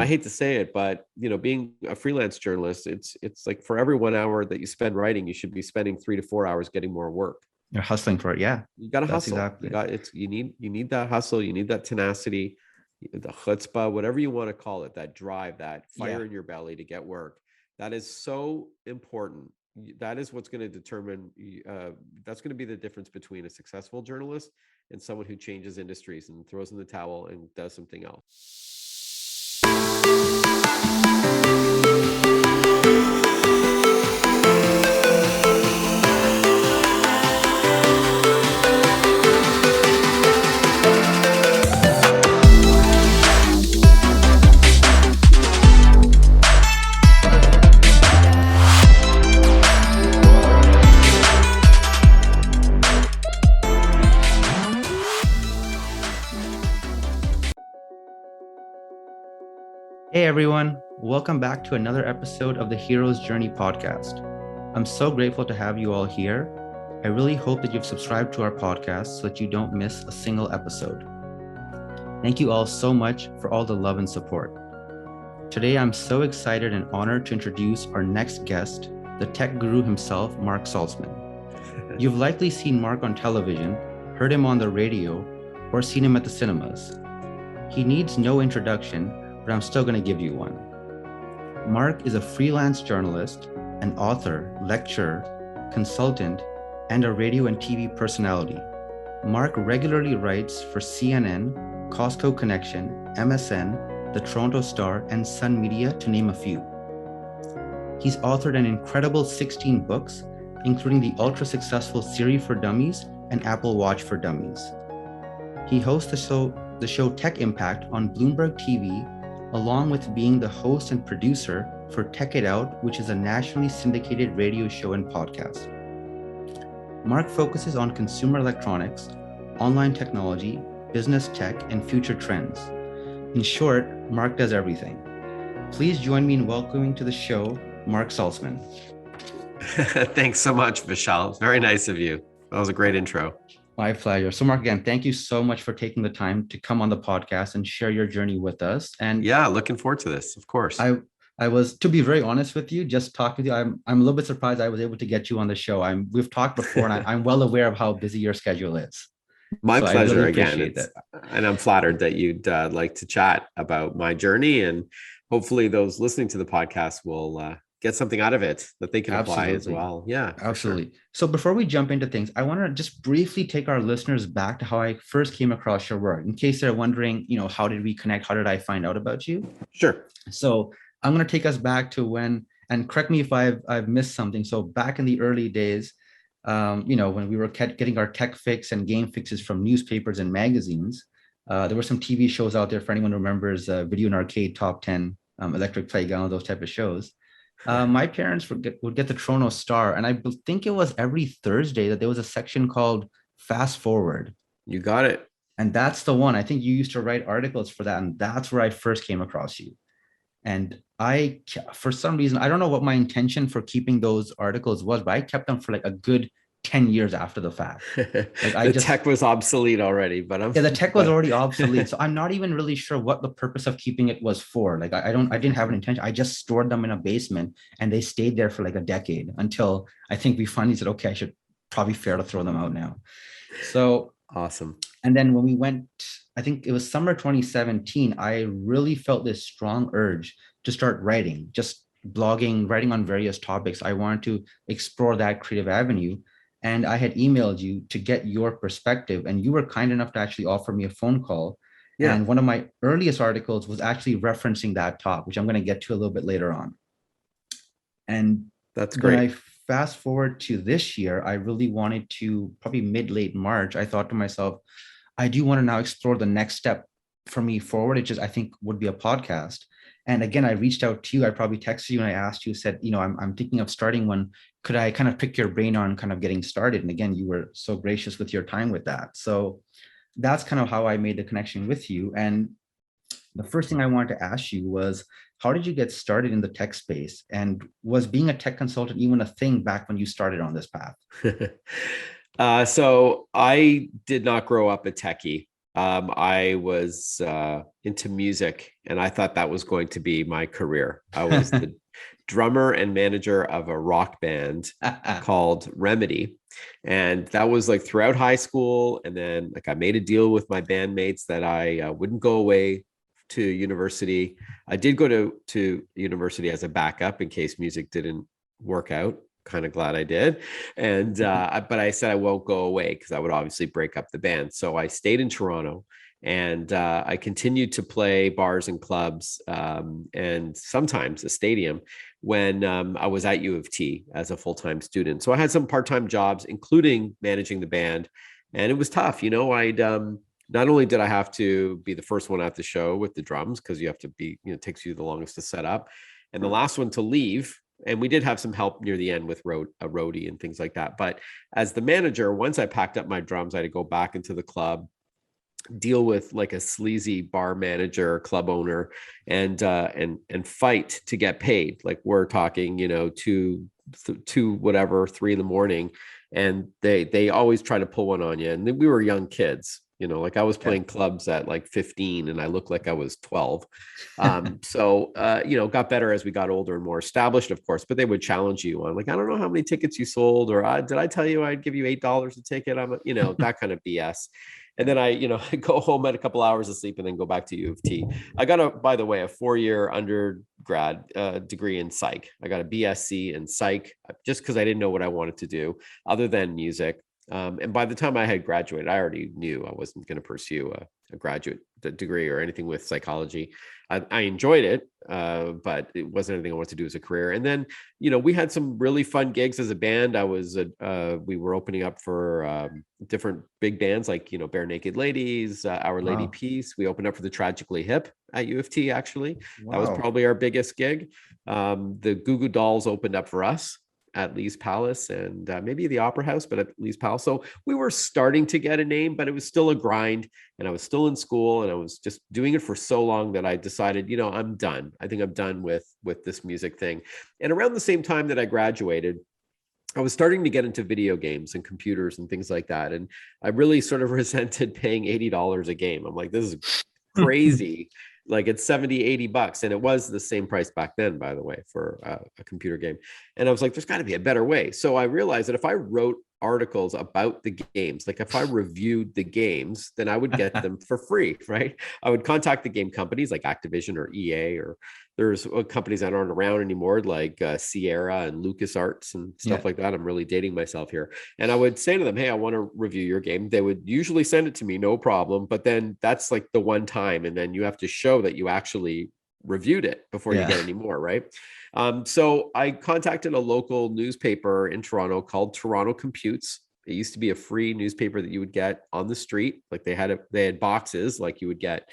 I hate to say it, but being a freelance journalist, it's like for every 1 hour that you spend writing, you should be spending 3 to 4 hours getting more work. You're hustling for it. Yeah, You got to that's hustle. exactly it. You need that hustle. You need that tenacity, the chutzpah, whatever you want to call it, that drive, that Yeah. fire in your belly to get work. That is so important. That is what's going to determine. That's going to be the difference between a successful journalist and someone who changes industries and throws in the towel and does something else. Hey everyone, welcome back to another episode of the Hero's Journey podcast. I'm so grateful to have you all here. I really hope that you've subscribed to our podcast so that you don't miss a single episode. Thank you all so much for all the love and support. Today, I'm so excited and honored to introduce our next guest, the tech guru himself, Marc Saltzman. You've likely seen Marc on television, heard him on the radio, or seen him at the cinemas. He needs no introduction, but I'm still going to give you one. Marc is a freelance journalist, an author, lecturer, consultant, and a radio and TV personality. Marc regularly writes for CNN, Costco Connection, MSN, The Toronto Star, and Sun Media, to name a few. He's authored an incredible 16 books, including the ultra-successful Siri for Dummies and Apple Watch for Dummies. He hosts the show Tech Impact on Bloomberg TV, along with being the host and producer for Tech It Out, which is a nationally syndicated radio show and podcast. Marc focuses on consumer electronics, online technology, business tech, and future trends. In short, Marc does everything. Please join me in welcoming to the show, Marc Saltzman. Thanks so much, Vishal. Very nice of you. That was a great intro. My pleasure. So Marc, again, thank you so much for taking the time to come on the podcast and share your journey with us. And yeah, looking forward to this, of course. I was, to be very honest with you, just talking to you, I'm a little bit surprised I was able to get you on the show. We've talked before, and I'm well aware of how busy your schedule is. My pleasure. I really Again, and I'm flattered that you'd like to chat about my journey, and hopefully those listening to the podcast will get something out of it that they can apply as well. Yeah, absolutely. Sure. So before we jump into things, I want to just briefly take our listeners back to how I first came across your work, in case they're wondering, how did we connect? How did I find out about you? Sure. So I'm going to take us back to when, and correct me if I've missed something. So back in the early days, when we were getting our tech fix and game fixes from newspapers and magazines, there were some TV shows out there, for anyone who remembers Video and Arcade Top 10, Electric Playground, those type of shows. My parents would get the Toronto Star, and I think it was every Thursday that there was a section called Fast Forward. You got it. And that's the one. I think you used to write articles for that, and that's where I first came across you. And for some reason, I don't know what my intention for keeping those articles was, but I kept them for like a good 10 years after the fact. Like tech was obsolete already, but the tech was already obsolete. So I'm not even really sure what the purpose of keeping it was for. Like I didn't have an intention. I just stored them in a basement, and they stayed there for like a decade until I think we finally said, okay, I should probably fair to throw them out now. So awesome. And then when we went, I think it was summer 2017, I really felt this strong urge to start writing, just blogging, writing on various topics. I wanted to explore that creative avenue. And I had emailed you to get your perspective, and you were kind enough to actually offer me a phone call. Yeah. And one of my earliest articles was actually referencing that talk, which I'm going to get to a little bit later on. And that's great. When I fast forward to this year, I really wanted to, probably late March, I thought to myself, I do want to now explore the next step for me forward, which is, I think, would be a podcast. And again, I reached out to you. I probably texted you and I asked you, said, I'm thinking of starting one. Could I kind of pick your brain on kind of getting started? And again, you were so gracious with your time with that. So that's kind of how I made the connection with you. And the first thing I wanted to ask you was, how did you get started in the tech space? And was being a tech consultant even a thing back when you started on this path? So I did not grow up a techie. I was into music, and I thought that was going to be my career. I was the drummer and manager of a rock band called Remedy. And that was like throughout high school. And then like I made a deal with my bandmates that I wouldn't go away to university. I did go to university as a backup in case music didn't work out. Kind of glad I did. And but I said I won't go away because I would obviously break up the band. So I stayed in Toronto, and I continued to play bars and clubs, and sometimes a stadium when I was at U of T as a full-time student. So I had some part-time jobs, including managing the band, and it was tough. I'd not only did I have to be the first one at the show with the drums because you have to be, it takes you the longest to set up, and the last one to leave. And we did have some help near the end with a roadie and things like that. But as the manager, once I packed up my drums, I had to go back into the club, deal with like a sleazy bar manager, club owner, and fight to get paid. Like we're talking, two whatever, 3 a.m, and they always try to pull one on you. And we were young kids. Like I was playing clubs at like 15 and I looked like I was 12. So got better as we got older and more established, of course, but they would challenge you on like, I don't know how many tickets you sold, or did I tell you I'd give you $8 a ticket? That kind of BS. And then I go home at a couple hours of sleep and then go back to U of T. I got by the way, a 4-year undergrad degree in psych. I got a BSc in psych just because I didn't know what I wanted to do other than music. And by the time I had graduated, I already knew I wasn't going to pursue a graduate degree or anything with psychology. I enjoyed it, but it wasn't anything I wanted to do as a career. And then, we had some really fun gigs as a band. We were opening up for different big bands like, Bare Naked Ladies, Our Lady Peace. We opened up for the Tragically Hip at U of T, actually. Wow. That was probably our biggest gig. The Goo Goo Dolls opened up for us at Lee's Palace and maybe the Opera House, but at Lee's Palace. So we were starting to get a name, but it was still a grind, and I was still in school, and I was just doing it for so long that I decided, I'm done. I think I'm done with this music thing. And around the same time that I graduated, I was starting to get into video games and computers and things like that. And I really sort of resented paying $80 a game. I'm like, this is crazy. Like it's 70, $80. And it was the same price back then, by the way, for a computer game. And I was like, there's got to be a better way. So I realized that if I wrote articles about the games, like if I reviewed the games, then I would get them for free, right? I would contact the game companies like Activision or EA, or there's companies that aren't around anymore, like Sierra and LucasArts and stuff like that. I'm really dating myself here. And I would say to them, hey, I want to review your game. They would usually send it to me, no problem. But then that's like the one time. And then you have to show that you actually reviewed it before you get any more, right? So I contacted a local newspaper in Toronto called Toronto Computes. It used to be a free newspaper that you would get on the street. Like they had boxes, like you would get,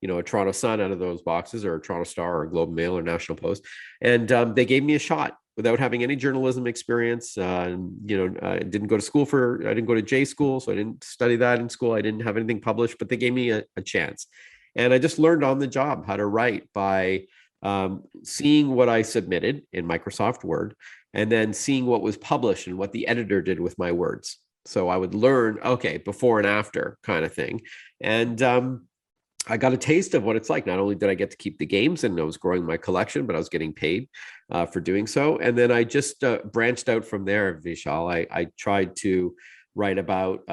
a Toronto Sun out of those boxes, or a Toronto Star or a Globe and Mail or National Post. And they gave me a shot without having any journalism experience. I didn't go to J school, so I didn't study that in school. I didn't have anything published, but they gave me a chance. And I just learned on the job how to write by seeing what I submitted in Microsoft Word, and then seeing what was published and what the editor did with my words. So I would learn, okay, before and after kind of thing. And I got a taste of what it's like. Not only did I get to keep the games and I was growing my collection, but I was getting paid for doing so. And then I just branched out from there, Vishal. I tried to write about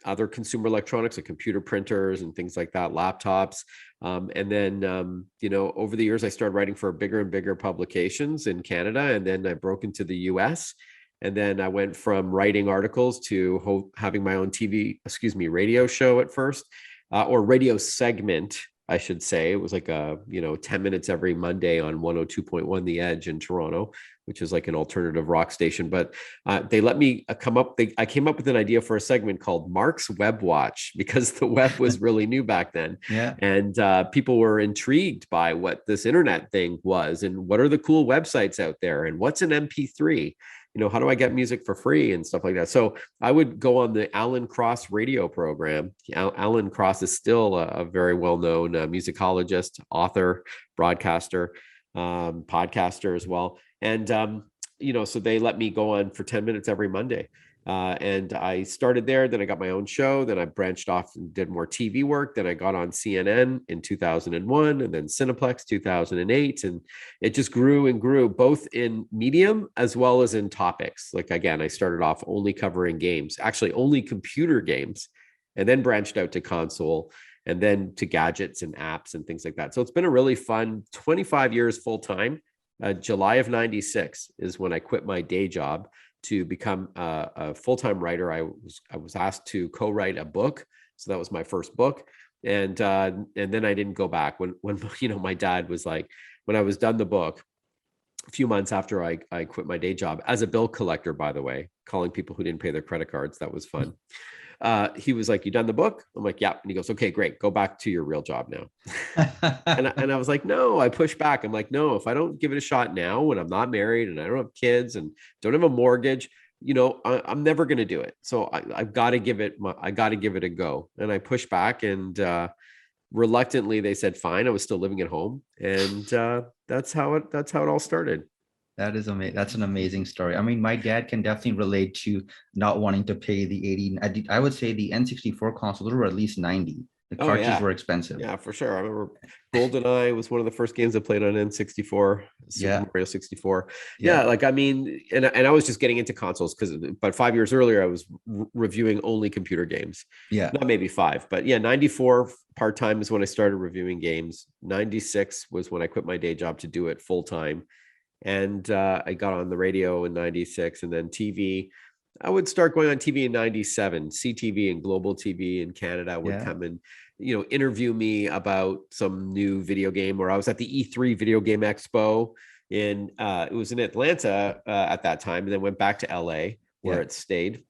other consumer electronics, like computer printers and things like that, laptops. And then, over the years, I started writing for bigger and bigger publications in Canada. And then I broke into the US. And then I went from writing articles to having my own radio show at first, or radio segment, I should say. It was like 10 minutes every Monday on 102.1 The Edge in Toronto, which is like an alternative rock station. But they let me I came up with an idea for a segment called Marc's Web Watch, because the web was really new back then. Yeah. And people were intrigued by what this internet thing was, and what are the cool websites out there, and what's an MP3? How do I get music for free and stuff like that? So I would go on the Alan Cross radio program. Alan Cross is still a very well-known musicologist, author, broadcaster, podcaster as well. And, so they let me go on for 10 minutes every Monday. And I started there. Then I got my own show. Then I branched off and did more TV work. Then I got on CNN in 2001 and then Cineplex 2008. And it just grew and grew, both in medium as well as in topics. Like, again, I started off only covering games, actually only computer games, and then branched out to console and then to gadgets and apps and things like that. So it's been a really fun 25 years full time. July of 96 is when I quit my day job to become a full-time writer. I was asked to co-write a book. So that was my first book. And then I didn't go back when my dad was like, when I was done the book, a few months after I quit my day job as a bill collector, by the way, calling people who didn't pay their credit cards. That was fun. He was like, "You done the book?" I'm like, "Yeah." And he goes, "Okay, great. Go back to your real job now." and I was like, "No." I pushed back. I'm like, "No, if I don't give it a shot now, when I'm not married and I don't have kids and don't have a mortgage, I'm never going to do it. So I've got to give it a go." And I pushed back, and reluctantly they said fine. I was still living at home, and that's how it all started. That is amazing. That's an amazing story. I mean, my dad can definitely relate to not wanting to pay the 80. I would say the N64 consoles were at least 90. The Oh cartridges yeah. were expensive. Yeah, for sure. I remember GoldenEye was one of the first games I played on N64, Super Yeah. Mario 64. Yeah, Yeah. like, I mean, and I was just getting into consoles but 5 years earlier I was reviewing only computer games. Yeah. Not maybe five, but yeah, 94 part-time is when I started reviewing games. 96 was when I quit my day job to do it full-time. And I got on the radio in 96, and then TV. I would start going on TV in 97. CTV and Global TV in Canada would Yeah. come and, interview me about some new video game. Or I was at the E3 Video Game Expo it was in Atlanta at that time, and then went back to LA where Yeah. it stayed.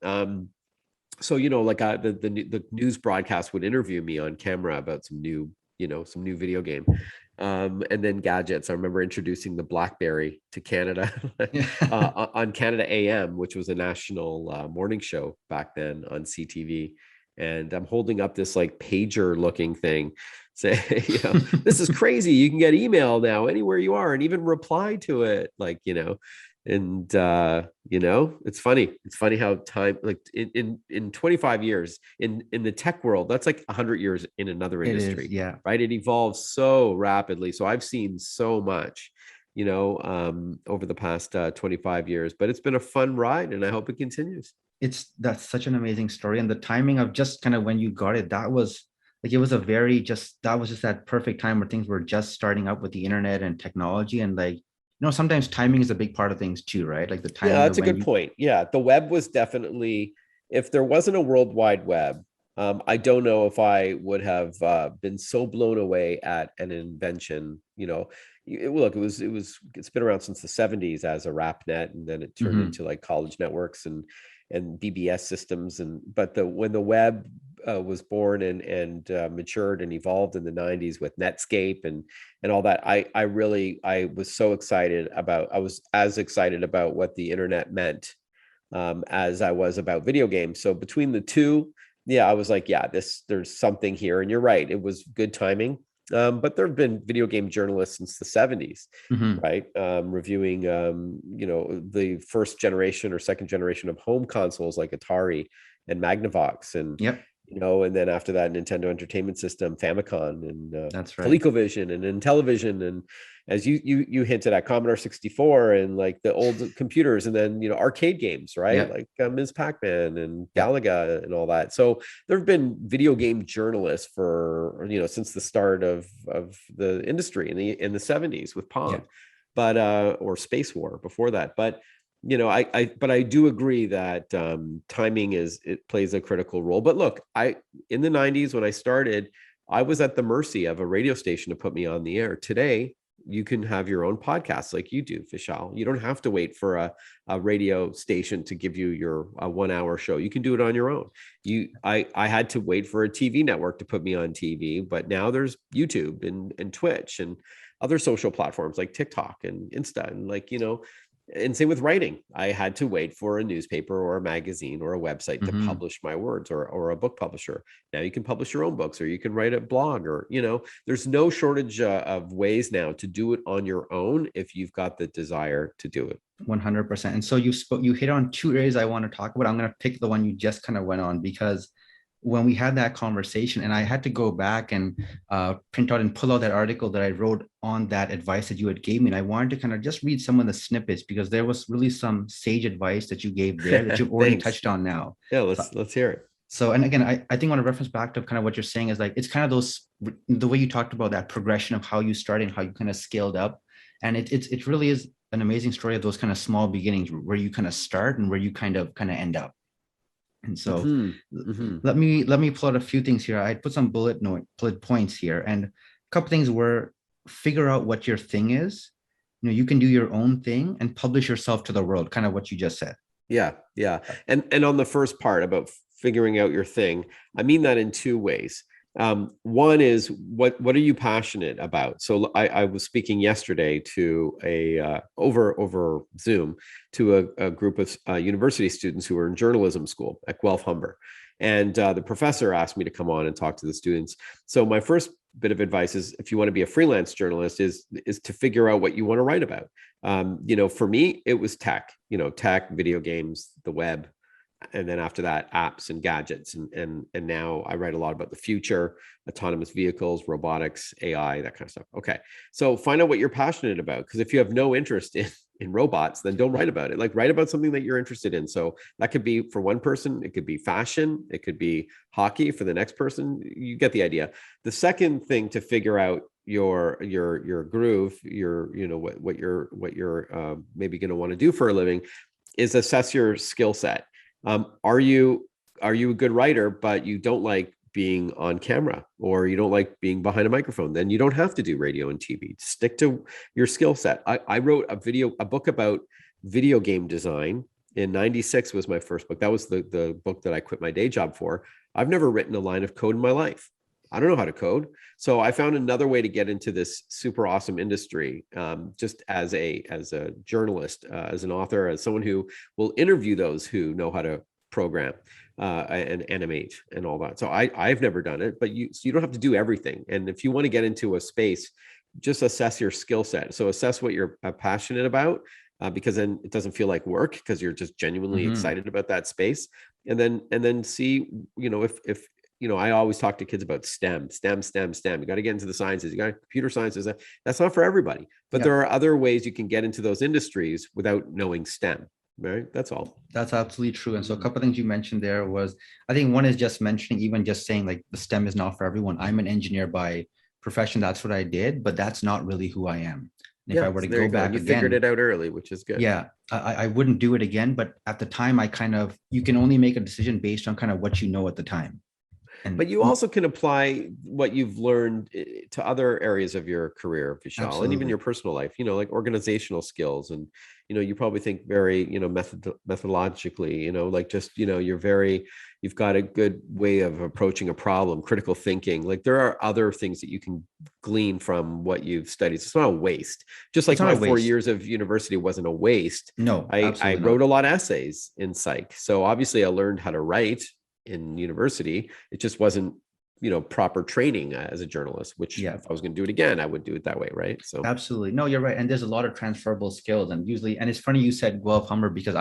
So, like the news broadcast would interview me on camera about some new video game. And then gadgets. I remember introducing the BlackBerry to Canada on Canada AM, which was a national morning show back then on CTV. And I'm holding up this like pager looking thing, say, this is crazy. You can get email now anywhere you are and even reply to it. And it's funny how time, like in 25 years in the tech world, that's like 100 years in another It is. industry. Yeah. Right. It evolves so rapidly. So I've seen so much, over the past 25 years, but it's been a fun ride, and I hope it continues. That's such an amazing story. And the timing of just kind of when you got it, that was like, it was a very that was just that perfect time where things were just starting up with the internet and technology. And like, sometimes timing is a big part of things too, right? Like the Yeah, timing that's of a when good point. Yeah, the web was definitely, if there wasn't a World Wide Web, I don't know if I would have been so blown away at an invention. Look, it's been around since the 70s as a rap net, and then it turned Mhm. into like college networks and BBS systems. But when the web was born and matured and evolved in the 90s with Netscape and all that, I was so excited about. I was as excited about what the internet meant as I was about video games. So between the two, yeah, I was like, yeah, there's something here. And you're right, it was good timing. But there have been video game journalists since the 70s, Mhm. right? Reviewing, the first generation or second generation of home consoles like Atari and Magnavox, Yep. and then after that, Nintendo Entertainment System, Famicom, and That's right. ColecoVision, and Intellivision, and as you hinted at, Commodore 64, and like the old computers, and then arcade games, right? Yep. Like Ms. Pac-Man and Yep. Galaga and all that. So there have been video game journalists for since the start of the industry in the 70s with Yeah. Pong, but or Space War before that. But I do agree that timing it plays a critical role. But look, in the 90s when I started, I was at the mercy of a radio station to put me on the air. Today, you can have your own podcast like you do, Vishal. You don't have to wait for a radio station to give you your 1 hour show. You can do it on your own. I had to wait for a TV network to put me on TV, but now there's YouTube and Twitch and other social platforms like TikTok and Insta, and And same with writing. I had to wait for a newspaper or a magazine or a website to Mm-hmm. publish my words, or a book publisher. Now you can publish your own books, or you can write a blog, or, there's no shortage of ways now to do it on your own if you've got the desire to do it. 100%. And so you hit on two areas I want to talk about. I'm going to pick the one you just kind of went on, because when we had that conversation, and I had to go back and print out and pull out that article that I wrote on that advice that you had gave me, and I wanted to kind of just read some of the snippets, because there was really some sage advice that you gave there that you've already touched on now. Yeah, So, let's hear it. so, and again, I think I want to reference back to kind of what you're saying is like, it's kind of the way you talked about that progression of how you started and how you kind of scaled up. And it really is an amazing story of those kind of small beginnings where you kind of start and where you kind of end up. And so let me pull out a few things here. I put some bullet points here, and a couple things were: figure out what your thing is. You can do your own thing and publish yourself to the world, kind of what you just said. Yeah. And on the first part about figuring out your thing, I mean that in two ways. One is what are you passionate about? So I was speaking yesterday to over Zoom to a group of university students who were in journalism school at Guelph Humber, and the professor asked me to come on and talk to the students. So my first bit of advice is, if you want to be a freelance journalist, is to figure out what you want to write about. For me, it was tech, video games, the web. And then after that, apps and gadgets. And now I write a lot about the future, autonomous vehicles, robotics, AI, that kind of stuff. Okay. So find out what you're passionate about. Because if you have no interest in robots, then don't write about it. Like, write about something that you're interested in. So that could be, for one person, it could be fashion, it could be hockey. For the next person, you get the idea. The second thing to figure out your groove, what you're maybe going to want to do for a living, is assess your skill set. Are you a good writer, but you don't like being on camera, or you don't like being behind a microphone? Then you don't have to do radio and TV. Stick to your skill set. I wrote a book about video game design in '96 was my first book. That was the book that I quit my day job for. I've never written a line of code in my life. I don't know how to code. So I found another way to get into this super awesome industry, just as a journalist, as an author, as someone who will interview those who know how to program and animate and all that. So I've never done it, but you don't have to do everything. And if you want to get into a space, just assess your skill set. So assess what you're passionate about, because then it doesn't feel like work, because you're just genuinely excited about that space. And then see, if I always talk to kids about STEM. You got to get into the sciences. You got computer sciences. That's not for everybody, but there are other ways you can get into those industries without knowing STEM. Right. That's all. That's absolutely true. And so a couple of things you mentioned there was, I think one is just mentioning, even just saying like the STEM is not for everyone. I'm an engineer by profession. That's what I did, but that's not really who I am. And if I were to go back again, you figured it out early, which is good. Yeah, I wouldn't do it again. But at the time, you can only make a decision based on kind of what you know at the time. But you also can apply what you've learned to other areas of your career, Vishal, absolutely, and even your personal life, like organizational skills. And, you probably think very, methodologically, like just, you've got a good way of approaching a problem, critical thinking. Like, there are other things that you can glean from what you've studied. It's not a waste. Just like my 4 years of university wasn't a waste. No, I wrote a lot of essays in psych. So obviously I learned how to write in university. It just wasn't, proper training as a journalist, which if I was going to do it again, I would do it that way. Right. So absolutely. No, you're right. And there's a lot of transferable skills, and it's funny you said Guelph Humber, because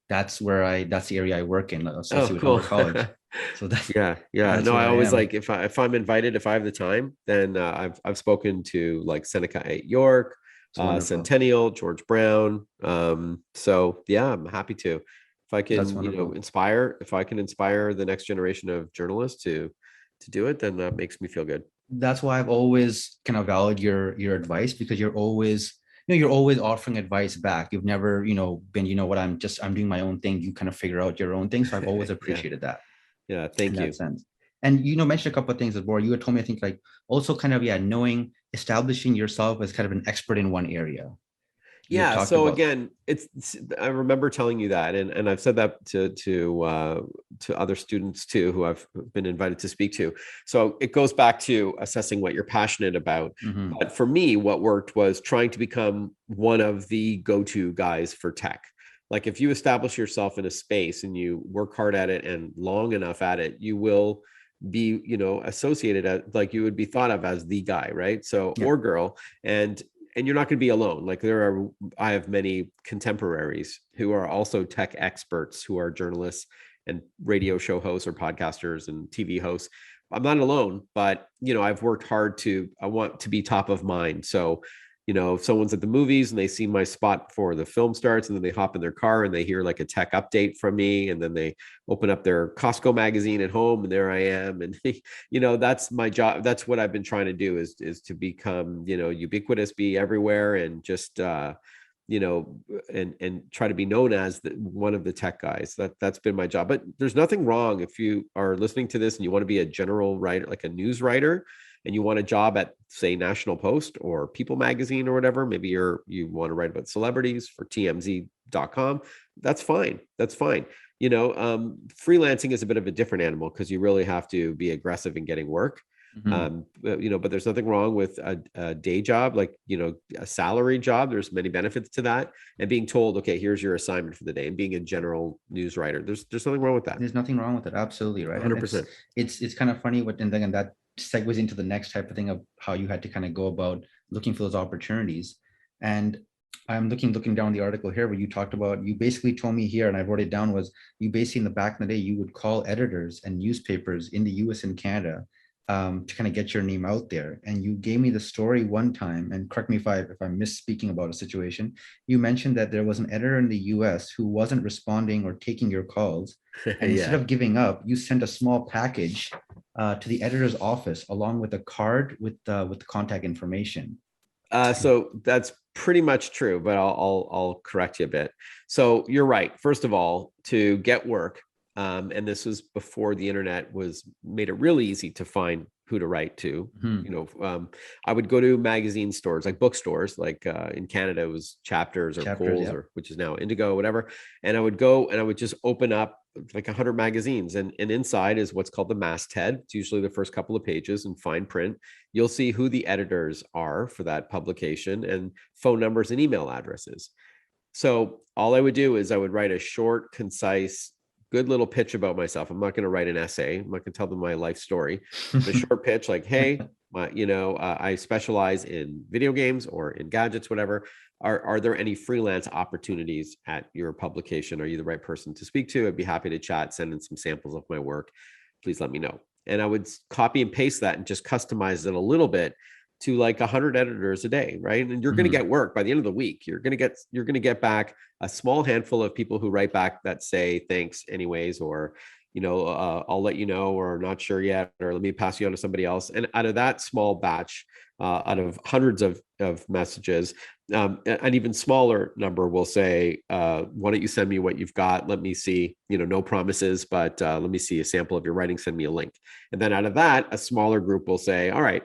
that's the area I work in, associated with Humber College. So that's no, I always like, if I'm invited, if I have the time, then I've spoken to like Seneca at York, Centennial, George Brown. So yeah, I'm happy to. If I can, inspire the next generation of journalists to do it, then that makes me feel good. That's why I've always kind of valued your advice, because you're always offering advice back. You've never, been, I'm doing my own thing. You kind of figure out your own thing. So I've always appreciated that. Yeah. Thank you. In that sense. And, mentioned a couple of things before. You had told me, I think, like also kind of, establishing yourself as kind of an expert in one area. you've Yeah. talked So about. again, I remember telling you that, and I've said that to other students too, who I've been invited to speak to. So it goes back to assessing what you're passionate about. Mm-hmm. But for me, what worked was trying to become one of the go-to guys for tech. Like if you establish yourself in a space and you work hard at it and long enough at it, you will be, associated as, like, you would be thought of as the guy, right? So, Yeah. or girl. And you're not going to be alone. Like I have many contemporaries who are also tech experts, who are journalists and radio show hosts or podcasters and TV hosts. I'm not alone, but I've worked hard I want to be top of mind. So, if someone's at the movies and they see my spot before the film starts, and then they hop in their car and they hear like a tech update from me, and then they open up their Costco magazine at home, and there I am. And that's my job. That's what I've been trying to do, is to become ubiquitous, be everywhere, and just and try to be known as one of the tech guys. That's been my job. But there's nothing wrong if you are listening to this and you want to be a general writer, like a news writer, and you want a job at, say, National Post or People Magazine or whatever. Maybe you want to write about celebrities for TMZ.com. That's fine. That's fine. Freelancing is a bit of a different animal, because you really have to be aggressive in getting work. Mm-hmm. But there's nothing wrong with a day job, like, a salary job. There's many benefits to that. And being told, okay, here's your assignment for the day, and being a general news writer, there's nothing wrong with that. There's nothing wrong with it. Absolutely. Right. And 100%. it's kind of funny and then that segues into the next type of thing of how you had to kind of go about looking for those opportunities. And I'm looking down the article here where you talked about, you basically told me here, and I wrote it down, was you basically in the back in the day, you would call editors and newspapers in the US and Canada to kind of get your name out there. And you gave me the story one time, and correct me if I'm misspeaking about a situation. You mentioned that there was an editor in the US who wasn't responding or taking your calls. And instead Yeah. of giving up, you sent a small package to the editor's office along with a card with the contact information. So that's pretty much true, but I'll correct you a bit. So you're right. First of all, to get work, and this was before the internet was made it really easy to find who to write to. Mm-hmm. I would go to magazine stores, like bookstores, like in Canada it was Chapters or Chapters, Kohl's, yeah. or which is now Indigo, whatever. And I would go and I would just open up like 100 magazines, and inside is what's called the masthead. It's usually the first couple of pages in fine print. You'll see who the editors are for that publication, and phone numbers and email addresses. So all I would do is I would write a short, concise, good little pitch about myself. I'm not going to write an essay. I'm not going to tell them my life story. The short pitch, like, hey, I specialize in video games or in gadgets, whatever. Are there any freelance opportunities at your publication? Are you the right person to speak to? I'd be happy to chat, send in some samples of my work. Please let me know. And I would copy and paste that and just customize it a little bit to like 100 editors a day, right? And you're going to Mm-hmm. get work by the end of the week. You're going to get back a small handful of people who write back that say thanks anyways, or I'll let you know, or not sure yet, or let me pass you on to somebody else. And out of that small batch, out of hundreds of messages, an even smaller number will say, why don't you send me what you've got? Let me see, no promises, but let me see a sample of your writing, send me a link. And then out of that, a smaller group will say, all right,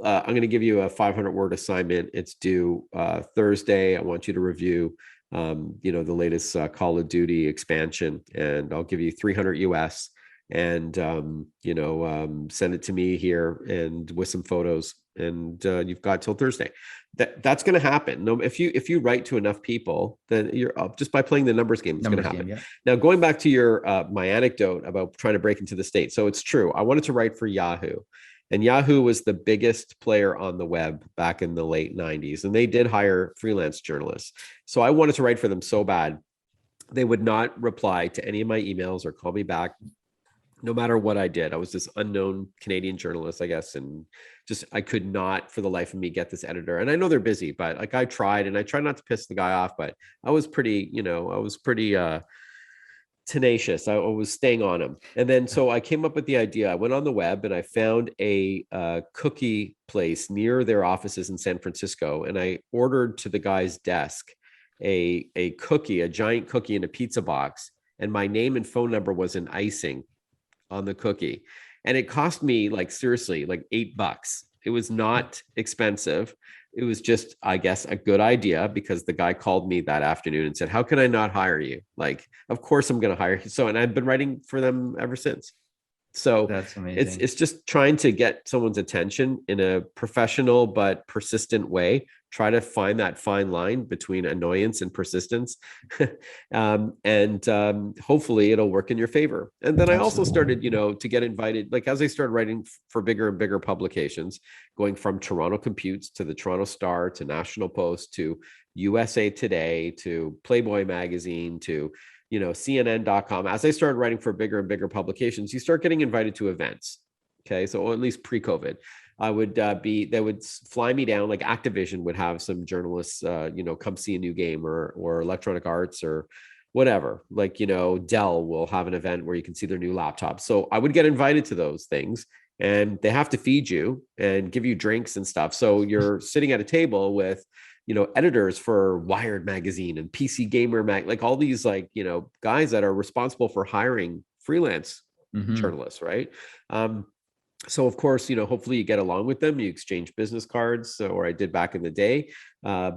I'm going to give you a 500-word assignment. It's due Thursday. I want you to review, the latest Call of Duty expansion, and I'll give you 300 US, and send it to me here and with some photos, and you've got till Thursday. That's going to happen. No, if you write to enough people, then you're just by playing the numbers game, it's going to happen. Yeah. Now, going back to your my anecdote about trying to break into the States, so it's true. I wanted to write for Yahoo. And Yahoo was the biggest player on the web back in the late 90s. And they did hire freelance journalists. So I wanted to write for them so bad. They would not reply to any of my emails or call me back, no matter what I did. I was this unknown Canadian journalist, I guess. And just, I could not for the life of me get this editor. And I know they're busy, but like I tried, and I tried not to piss the guy off, but I was pretty tenacious. I was staying on him. And then so I came up with the idea. I went on the web and I found a cookie place near their offices in San Francisco. And I ordered to the guy's desk a cookie, a giant cookie in a pizza box. And my name and phone number was in icing on the cookie. And it cost me, like, seriously, like $8. It was not expensive. It was just, I guess, a good idea because the guy called me that afternoon and said, "How can I not hire you? Like, of course I'm going to hire you." So, and I've been writing for them ever since. So That's it's amazing. it's just trying to get someone's attention in a professional but persistent way. Try to find that fine line between annoyance and persistence, and hopefully it'll work in your favor. And then I also Absolutely. started, to get invited. Like as I started writing for bigger and bigger publications, going from Toronto Computes to the Toronto Star to National Post to USA Today to Playboy magazine to CNN.com. As I started writing for bigger and bigger publications, you start getting invited to events. Okay. So at least pre-COVID, they would fly me down, like Activision would have some journalists, come see a new game, or Electronic Arts or whatever. Like, Dell will have an event where you can see their new laptop. So I would get invited to those things, and they have to feed you and give you drinks and stuff. So you're sitting at a table with editors for Wired magazine and PC Gamer like all these guys that are responsible for hiring freelance Mm-hmm. journalists, right? So of course, hopefully you get along with them. You exchange business cards, or I did back in the day,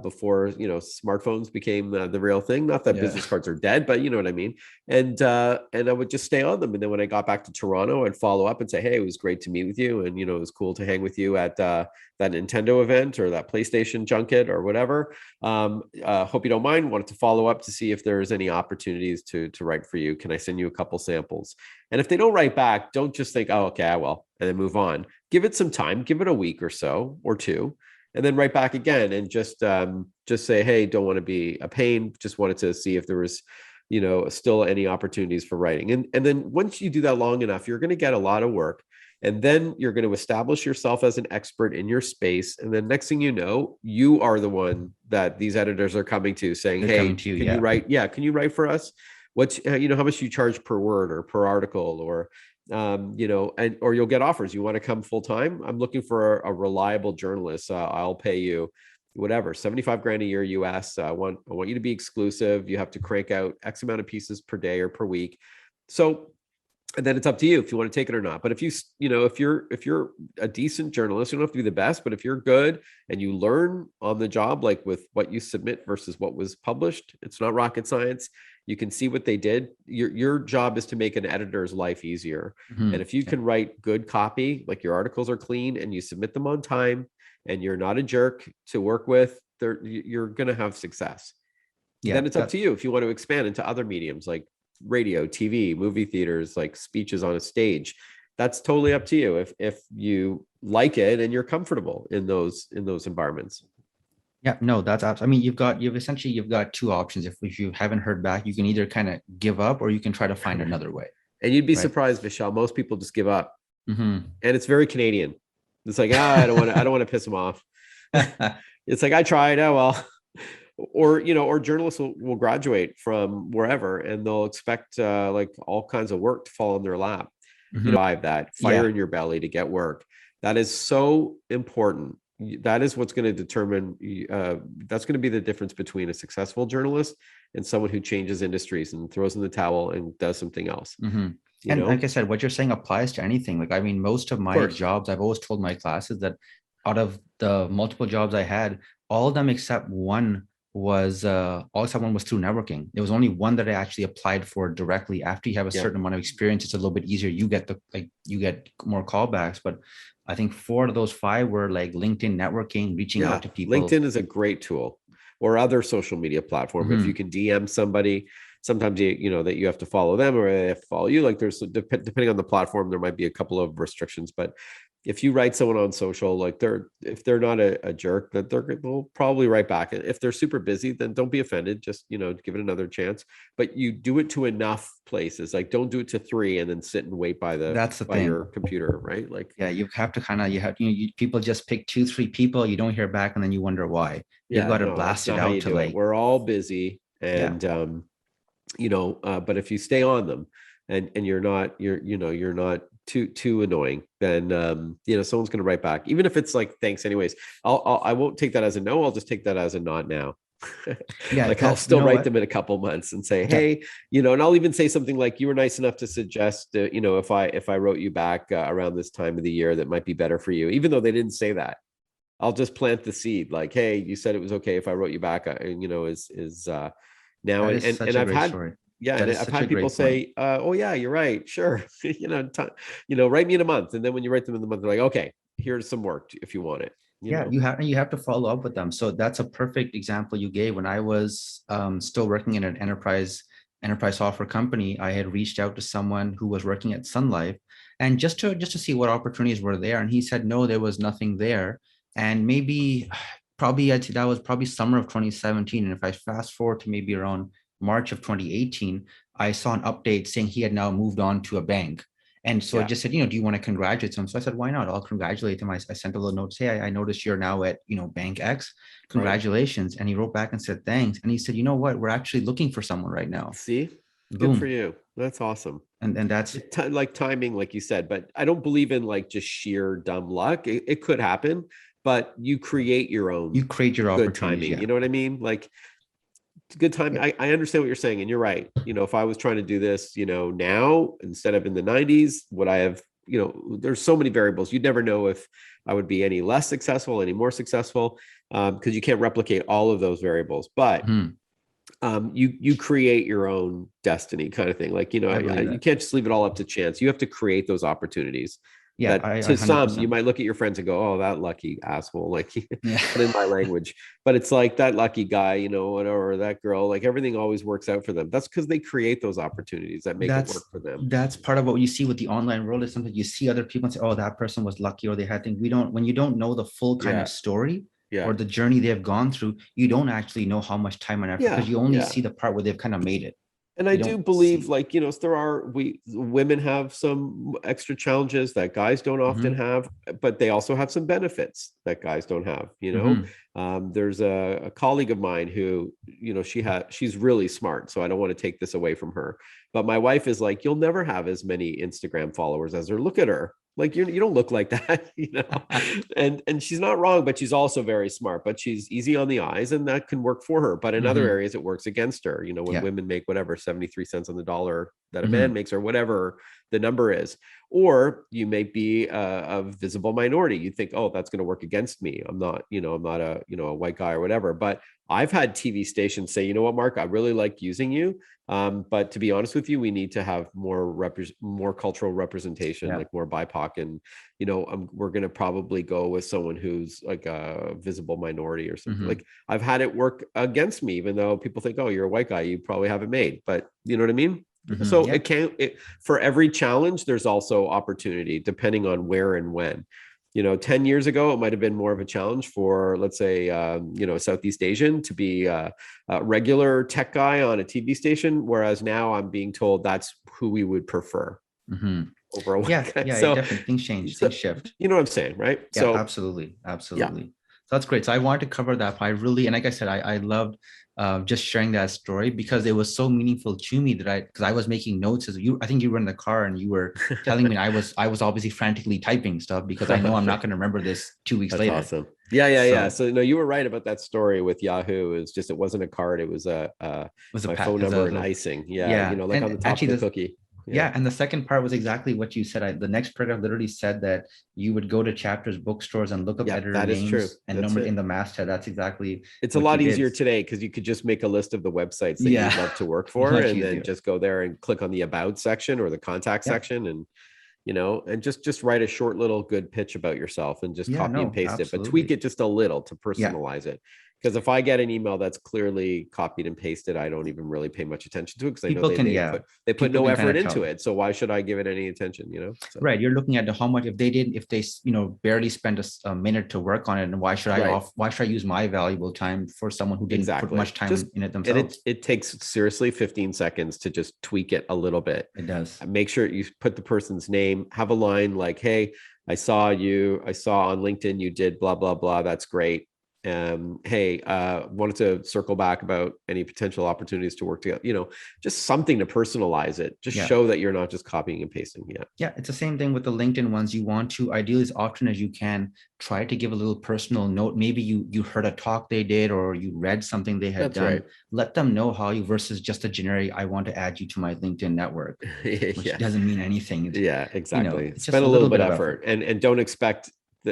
before smartphones became the real thing. Not that Yeah. business cards are dead, but you know what I mean. And I would just stay on them. And then when I got back to Toronto, I'd follow up and say, "Hey, it was great to meet with you, and it was cool to hang with you at that Nintendo event or that PlayStation junket or whatever. Hope you don't mind. Wanted to follow up to see if there's any opportunities to write for you. Can I send you a couple samples?" And if they don't write back, don't just think, "Oh, okay, I will," and then move on. Give it some time, give it a week or so or two, and then write back again and just say, "Hey, don't want to be a pain. Just wanted to see if there was, still any opportunities for writing." And then once you do that long enough, you're going to get a lot of work. And then you're going to establish yourself as an expert in your space. And then next thing you know, you are the one that these editors are coming to saying, They're coming "Hey, to you. can you Yeah. write? Yeah, can you write for us? What's, how much you charge per word or per article, or or you'll get offers. You want to come full time? I'm looking for a reliable journalist. I'll pay you whatever, 75 grand a year US. I want you to be exclusive. You have to crank out X amount of pieces per day or per week." So, and then it's up to you if you want to take it or not. But if if you're a decent journalist, you don't have to be the best, but if you're good and you learn on the job, like with what you submit versus what was published, it's not rocket science. You can see what they did. Your job is to make an editor's life easier. And Mm-hmm. if you Yeah. can write good copy, like your articles are clean and you submit them on time and you're not a jerk to work with, you're going to have success. Yeah. Then it's up to you if you want to expand into other mediums like radio, TV, movie theaters, like speeches on a stage. That's totally up to you if you like it and you're comfortable in those environments. Yeah, no, that's absolutely. I mean, you've got two options. If you haven't heard back, you can either kind of give up or you can try to find another way, And you'd be right? surprised, Michelle. Most people just give up, Mm-hmm. and it's very Canadian. It's like, I don't want to piss them off. It's like, I tried. Oh well. Or journalists will graduate from wherever and they'll expect like all kinds of work to fall in their lap. Hmm. That fire Yeah, in your belly to get work. That is so important. That is what's going to determine, that's going to be the difference between a successful journalist and someone who changes industries and throws in the towel and does something else, hmm. you And know? like I said, what you're saying applies to anything. Like, I mean, most of Of my course. jobs, I've always told my classes that out of the multiple jobs I had, all of them except one was all except one was through networking. There was only one that I actually applied for directly. After you have a Yeah. certain amount of experience, it's a little bit easier. You get more callbacks. But I think four of those five were like LinkedIn networking, reaching Yeah. out to people. LinkedIn is a great tool, or other social media platform. If you Hmm. can DM somebody, sometimes that you have to follow them or they have to follow you. Like there's depending on the platform, there might be a couple of restrictions, but if you write someone on social, like if they're not a jerk, that they'll probably write back. If they're super busy, then don't be offended. Just, give it another chance, but you do it to enough places. Like don't do it to three and then sit and wait That's the by thing. your computer, right? Like, Yeah, you have to kind of people just pick two, three people, you don't hear back, and then you wonder why. You've yeah, got to no, that's blast it not how out you to do it. like, We're all busy. yeah, And but if you stay on them and you're not too annoying, then someone's going to write back, even if it's like, "Thanks anyways." I won't take that as a no. I'll just take that as a not now. yeah, Like I'll that's, you still know write what? them in a couple months and say, Yeah. "Hey," and I'll even say something like, "You were nice enough to suggest, if I wrote you back around this time of the year, that might be better for you," even though they didn't say that. I'll just plant the seed. Like, hey, you said it was okay if I wrote you back. Now, That is and such a I've great had, story. yeah, That and is I've such a had people great point. say, oh yeah, you're right, sure. Write me in a month, and then when you write them in the month, they're like, okay, here's some work if you want it. Yeah, you have to follow up with them. So that's a perfect example you gave. When I was still working in an enterprise software company, I had reached out to someone who was working at Sun Life, and just to see what opportunities were there. And he said no, there was nothing there. And maybe probably I'd say that was probably summer of 2017. And if I fast forward to maybe around March of 2018, I saw an update saying he had now moved on to a bank. And so I Yeah, just said, do you want to congratulate him? So I said, why not? I'll congratulate him. I sent a little note, say, I noticed you're now at, Bank X. right. Congratulations. And he wrote back and said, thanks. And he said, you know what? We're actually looking for someone right now. See, good for Boom. you. That's awesome. And that's, Like timing, like you said, but I don't believe in like just sheer dumb luck. It could happen, but you create your own you create your good opportunities. timing. Yeah. You know what I mean? Like good time. Yeah. I understand what you're saying, and you're right. If I was trying to do this, now instead of in the 90s, would I have, there's so many variables. You'd never know if I would be any less successful, any more successful, because you can't replicate all of those variables. But Mhm. you create your own destiny, kind of thing. Like, I believe you that. can't just leave it all up to chance. You have to create those opportunities Yeah. that I to some, you 100%. might look at your friends and go, oh, that lucky asshole, like Yeah. put in my language. But it's like that lucky guy, whatever, or that girl, like everything always works out for them. That's because they create those opportunities that make it work that's for them. that's part of what you see with the online world is sometimes you see other people and say, oh, that person was lucky or they had things. When you don't know the full kind Yeah. of story Yeah. or the journey they've gone through, you don't actually know how much time and effort Yeah. because you only Yeah. see the part where they've kind of made it. And I You do don't believe, see. like, women have some extra challenges that guys don't often Mm-hmm. have, but they also have some benefits that guys don't have. Mm-hmm. There's a colleague of mine who, she's really smart. So I don't want to take this away from her. But my wife is like, you'll never have as many Instagram followers as her. Look at her. Like you don't look like that, and she's not wrong, but she's also very smart, but she's easy on the eyes and that can work for her. But in other Mm-hmm. areas, it works against her, when Yeah. women make whatever 73 cents on the dollar that a man Mm-hmm. makes or whatever the number is. Or you may be a visible minority. You think, oh, that's going to work against me. I'm not a white guy or whatever. But I've had TV stations say, you know what, Marc, I really like using you. But to be honest with you, we need to have more cultural representation, Yeah. like more BIPOC, and we're going to probably go with someone who's like a visible minority or something. Mm-hmm. Like I've had it work against me, even though people think, oh, you're a white guy, you probably have it made. But you know what I mean? Mm-hmm. So Yeah. for every challenge, there's also opportunity depending on where and when. 10 years ago, it might have been more of a challenge for, let's say, a Southeast Asian to be a regular tech guy on a TV station, whereas now I'm being told that's who we would prefer Mm-hmm. over a Yeah. white guy. Yeah. It So, definitely things change, so things shift. you know what I'm saying, right? Yeah, So, absolutely. yeah, Absolutely. So that's great. So I wanted to cover that. I really, and like I said, I loved just sharing that story because it was so meaningful to me because I was making notes as I think you were in the car and you were telling me I was obviously frantically typing stuff because I know I'm not going to remember this 2 weeks that's later. awesome. Yeah. So So no, you were right about that story with Yahoo. It wasn't a card. It was it was my phone number and a icing. Yeah, yeah. like on And the top of actually the this cookie. Yeah. yeah, and the second part was exactly what you said. The next paragraph literally said that you would go to Chapters bookstores and look up Yeah, editor that is true. names and That's numbers in it. the masthead. That's exactly It's a what you lot did. easier today because you could just make a list of the websites that Yeah, you'd love to work for much and then easier. just go there and click on the about section or the contact Yep. section, and and just write a short little good pitch about yourself and just Yeah, copy and no, paste it, but tweak absolutely. it just a little to Yeah. personalize it. Because if I get an email that's clearly copied and pasted, I don't even really pay much attention to it because I know People can, yeah, they put people no can kind effort of into tell. it. So why should I give it any attention? So Right. You're looking at how much, if they, barely spend a minute to work on it, and right. why should I use my valuable time for someone who didn't put Exactly. much time in it And themselves? it takes seriously 15 seconds to just tweak it a little bit. It does. Make sure you put the person's name, have a line like, hey, I saw on LinkedIn you did blah, blah, blah. That's great. Hey, wanted to circle back about any potential opportunities to work together, just something to personalize it. Just Yeah. show that you're not just copying and pasting. Yeah. Yeah, it's the same thing with the LinkedIn ones. You want to ideally as often as you can try to give a little personal note. Maybe you heard a talk they did or you read something they had That's done. right. Let them know how you versus just a generic, I want to add you to my LinkedIn network, which Yeah. doesn't mean anything. Yeah, exactly. It's just Spend a a little little bit bit of of effort effort. and don't expect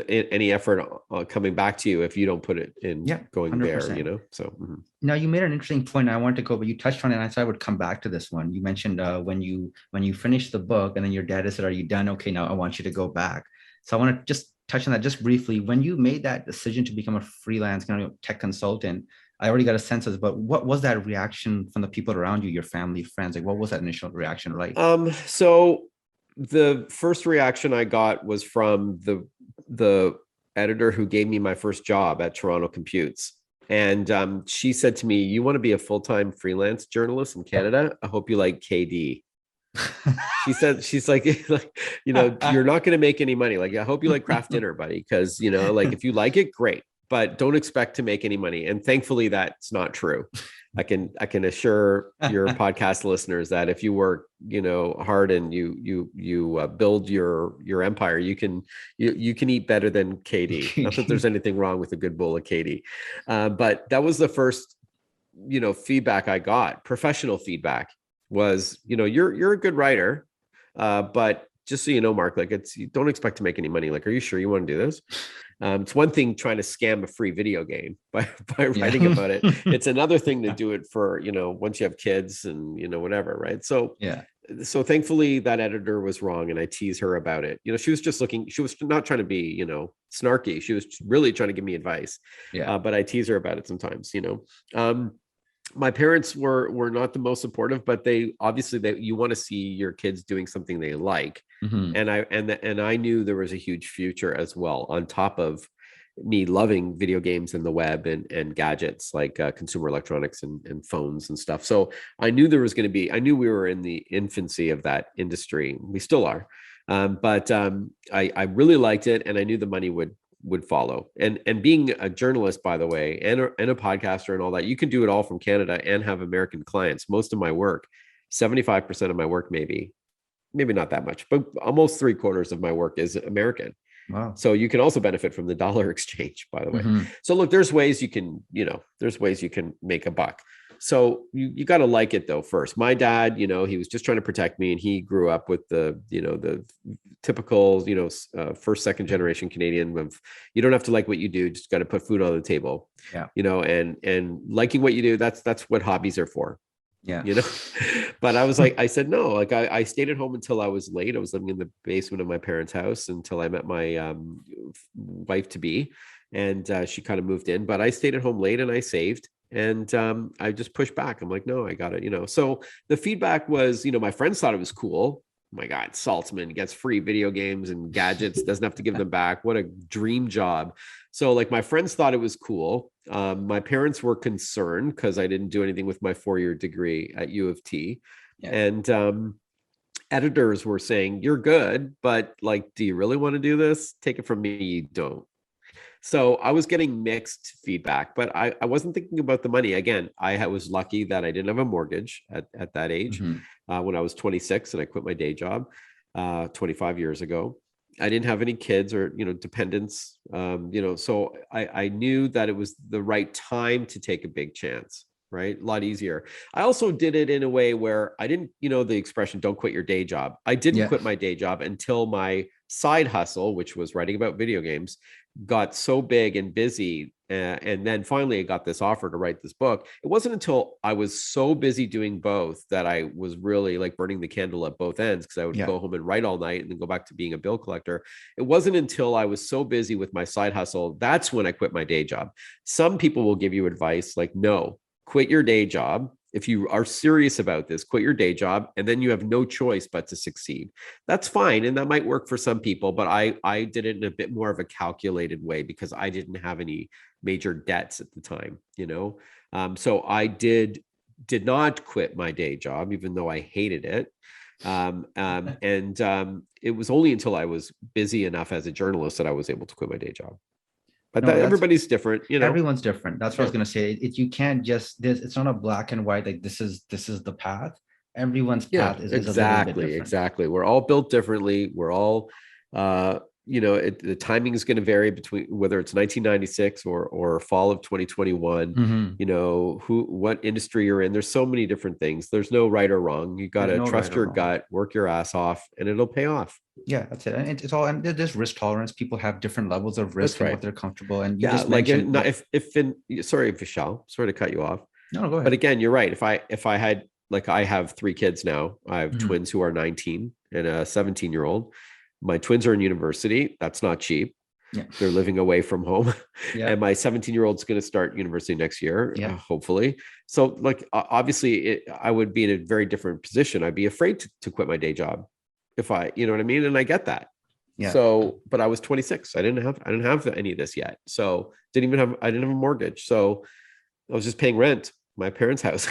any effort coming back to you if you don't put it in going 100%. there, you know? So. Now you made an interesting point. I want to go, but you touched on it. And I said I would come back to this one. You mentioned when you finished the book, and then your dad said, "Are you done? Okay, now I want you to go back." So I want to just touch on that just briefly. When you made that decision to become a freelance kind of tech consultant, I already got a sense of, but what was that reaction from the people around you, your family, friends? Like, what was that initial reaction like? So the first reaction I got was from the editor who gave me my first job at Toronto Computes. And she said to me, "You want to be a full-time freelance journalist in Canada? I hope you like KD." She said, she's like, "You're not going to make any money. Like, I hope you like craft dinner, buddy. Because, like if you like it, great, but don't expect to make any money." And thankfully that's not true. I can assure your podcast listeners that if you work, hard and you build your empire, you can eat better than KD. Not that there's anything wrong with a good bowl of KD. But that was the first, feedback I got. Professional feedback was, you're a good writer, but just so you know, Marc, like you don't expect to make any money. Like, are you sure you want to do this? It's one thing trying to scam a free video game by writing about it. It's another thing to do it for, once you have kids and, whatever. Right. So, so thankfully that editor was wrong. And I tease her about it. She was just she was not trying to be, snarky. She was really trying to give me advice. But I tease her about it sometimes, my parents were not the most supportive, but they obviously you want to see your kids doing something they like. And I knew there was a huge future as well, on top of me loving video games and the web and gadgets like consumer electronics and phones and stuff. So I knew I knew we were in the infancy of that industry. We still are. But I really liked it, and I knew the money would follow. And being a journalist, by the way, and a podcaster and all that, you can do it all from Canada and have American clients. Most of my work, 75% of my work, maybe not that much, but almost 3/4 of my work is American. Wow. So you can also benefit from the dollar exchange, by the way. So look, there's ways you can make a buck. So you got to like it though first. My dad, he was just trying to protect me, and he grew up with the typical, first, second generation Canadian of, you don't have to like what you do, just got to put food on the table. And liking what you do, that's what hobbies are for. But I was like, I said no. Like I stayed at home until I was late. I was living in the basement of my parents' house until I met my wife to be, and she kind of moved in. But I stayed at home late and I saved, and I just pushed back. I'm like, no, I got it. So the feedback was, my friends thought it was cool. Oh my God, Saltzman gets free video games and gadgets, doesn't have to give them back. What a dream job. So like my friends thought it was cool. My parents were concerned because I didn't do anything with my 4-year degree at U of T. And editors were saying, "You're good, but like, do you really want to do this? Take it from me, you don't." So I was getting mixed feedback, but I wasn't thinking about the money. Again, I was lucky that I didn't have a mortgage at that age. When I was 26 and I quit my day job 25 years ago. I didn't have any kids or, dependents, so I knew that it was the right time to take a big chance, right? A lot easier. I also did it in a way where I didn't, the expression, don't quit your day job. I didn't quit my day job until my side hustle, which was writing about video games, got so big and busy. And then finally I got this offer to write this book. It wasn't until I was so busy doing both that I was really like burning the candle at both ends, because I would go home and write all night and then go back to being a bill collector. It wasn't until I was so busy with my side hustle, that's when I quit my day job. Some people will give you advice like, no, quit your day job. If you are serious about this, quit your day job, and then you have no choice but to succeed. That's fine. And that might work for some people, but I did it in a bit more of a calculated way because I didn't have any major debts at the time, so I did not quit my day job, even though I hated it. It was only until I was busy enough as a journalist that I was able to quit my day job. But everybody's different, Everyone's different. That's what I was going to say. You can't just it's not a black and white, like this is the path. Everyone's path is a little bit different. Exactly. We're all built differently. We're all the timing is going to vary between whether it's 1996 or fall of 2021. What industry you're in. There's so many different things. There's no right or wrong. You got to trust your gut, work your ass off, and it'll pay off. Yeah, that's it. And it's all, and there's risk tolerance. People have different levels of risk and what they're comfortable. And you just mentioned, sorry, Vishal, sorry to cut you off. No, go ahead. But again, you're right. If I had, like, I have 3 kids now. I have twins who are 19 and a 17-year-old. My twins are in university. That's not cheap. Yeah. They're living away from home. Yeah. And my 17-year-old's going to start university next year, hopefully. So, like, obviously, I would be in a very different position. I'd be afraid to quit my day job if you know what I mean? And I get that. Yeah. So, but I was 26. I didn't have any of this yet. So I didn't have a mortgage. So I was just paying rent, my parents' house.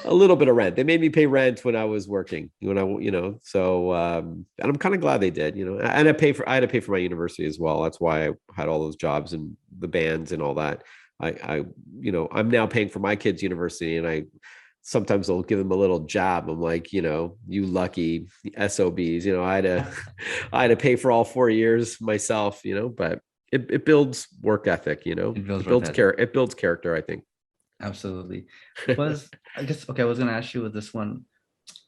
A little bit of rent. They made me pay rent when I was working, so, and I'm kind of glad they did, and I had to pay for my university as well. That's why I had all those jobs and the bands and all that. I'm now paying for my kids' university, and sometimes I'll give them a little jab. I'm like, you lucky SOBs, I had to pay for all 4 years myself, but it builds work ethic, it builds character, I think. Absolutely. I was going to ask you with this one.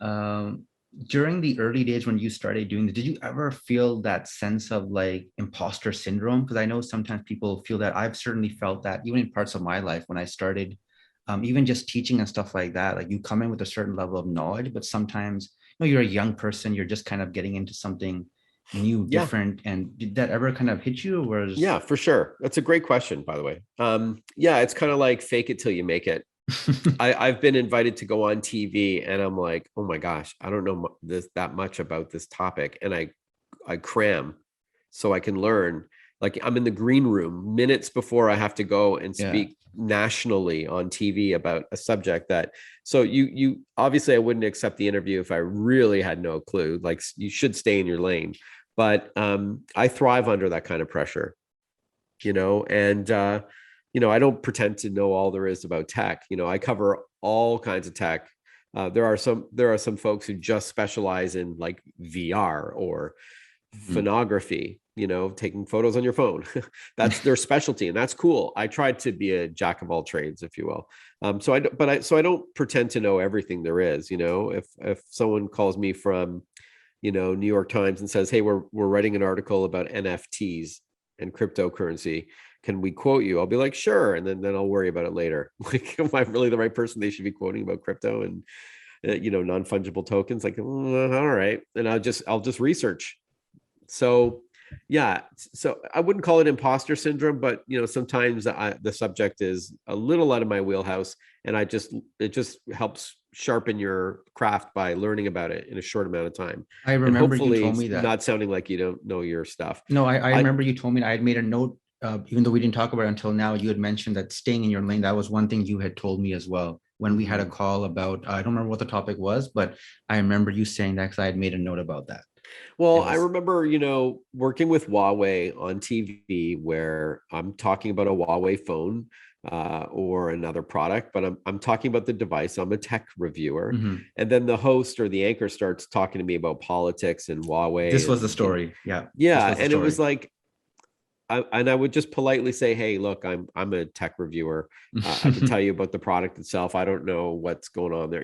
During the early days when you started doing this, did you ever feel that sense of like imposter syndrome? Because I know sometimes people feel that. I've certainly felt that even in parts of my life when I started, even just teaching and stuff like that. Like, you come in with a certain level of knowledge, but sometimes, you're a young person, you're just kind of getting into something new, different. And did that ever kind of hit you? Yeah, for sure. That's a great question, by the way. It's kind of like fake it till you make it. I've been invited to go on TV, and I'm like, oh my gosh, I don't know that much about this topic. And I cram so I can learn. Like, I'm in the green room minutes before I have to go and speak nationally on TV about a subject so you obviously, I wouldn't accept the interview if I really had no clue. Like, you should stay in your lane. But I thrive under that kind of pressure, and I don't pretend to know all there is about tech. I cover all kinds of tech. There are some folks who just specialize in, like, VR or phonography, taking photos on your phone. That's their specialty, and that's cool. I tried to be a jack of all trades, if you will. So I don't pretend to know everything there is. If someone calls me from New York Times and says, hey, we're writing an article about NFTs and cryptocurrency, can we quote you? I'll be like, sure. And then I'll worry about it later. Like, am I really the right person they should be quoting about crypto and non-fungible tokens? Like, all right. And I'll just research. So I wouldn't call it imposter syndrome, but sometimes the subject is a little out of my wheelhouse, and it just helps sharpen your craft by learning about it in a short amount of time. I remember you told me that. Not sounding like you don't know your stuff. No, I remember you told me that. I had made a note, even though we didn't talk about it until now. You had mentioned that staying in your lane. That was one thing you had told me as well when we had a call about, I don't remember what the topic was, but I remember you saying that because I had made a note about that. Well, I remember, working with Huawei on TV, where I'm talking about a Huawei phone or another product, but I'm talking about the device. I'm a tech reviewer. And then the host or the anchor starts talking to me about politics and Huawei. This was the story. Yeah. Yeah. And it was like, I would just politely say, hey, look, I'm a tech reviewer. I can tell you about the product itself. I don't know what's going on there,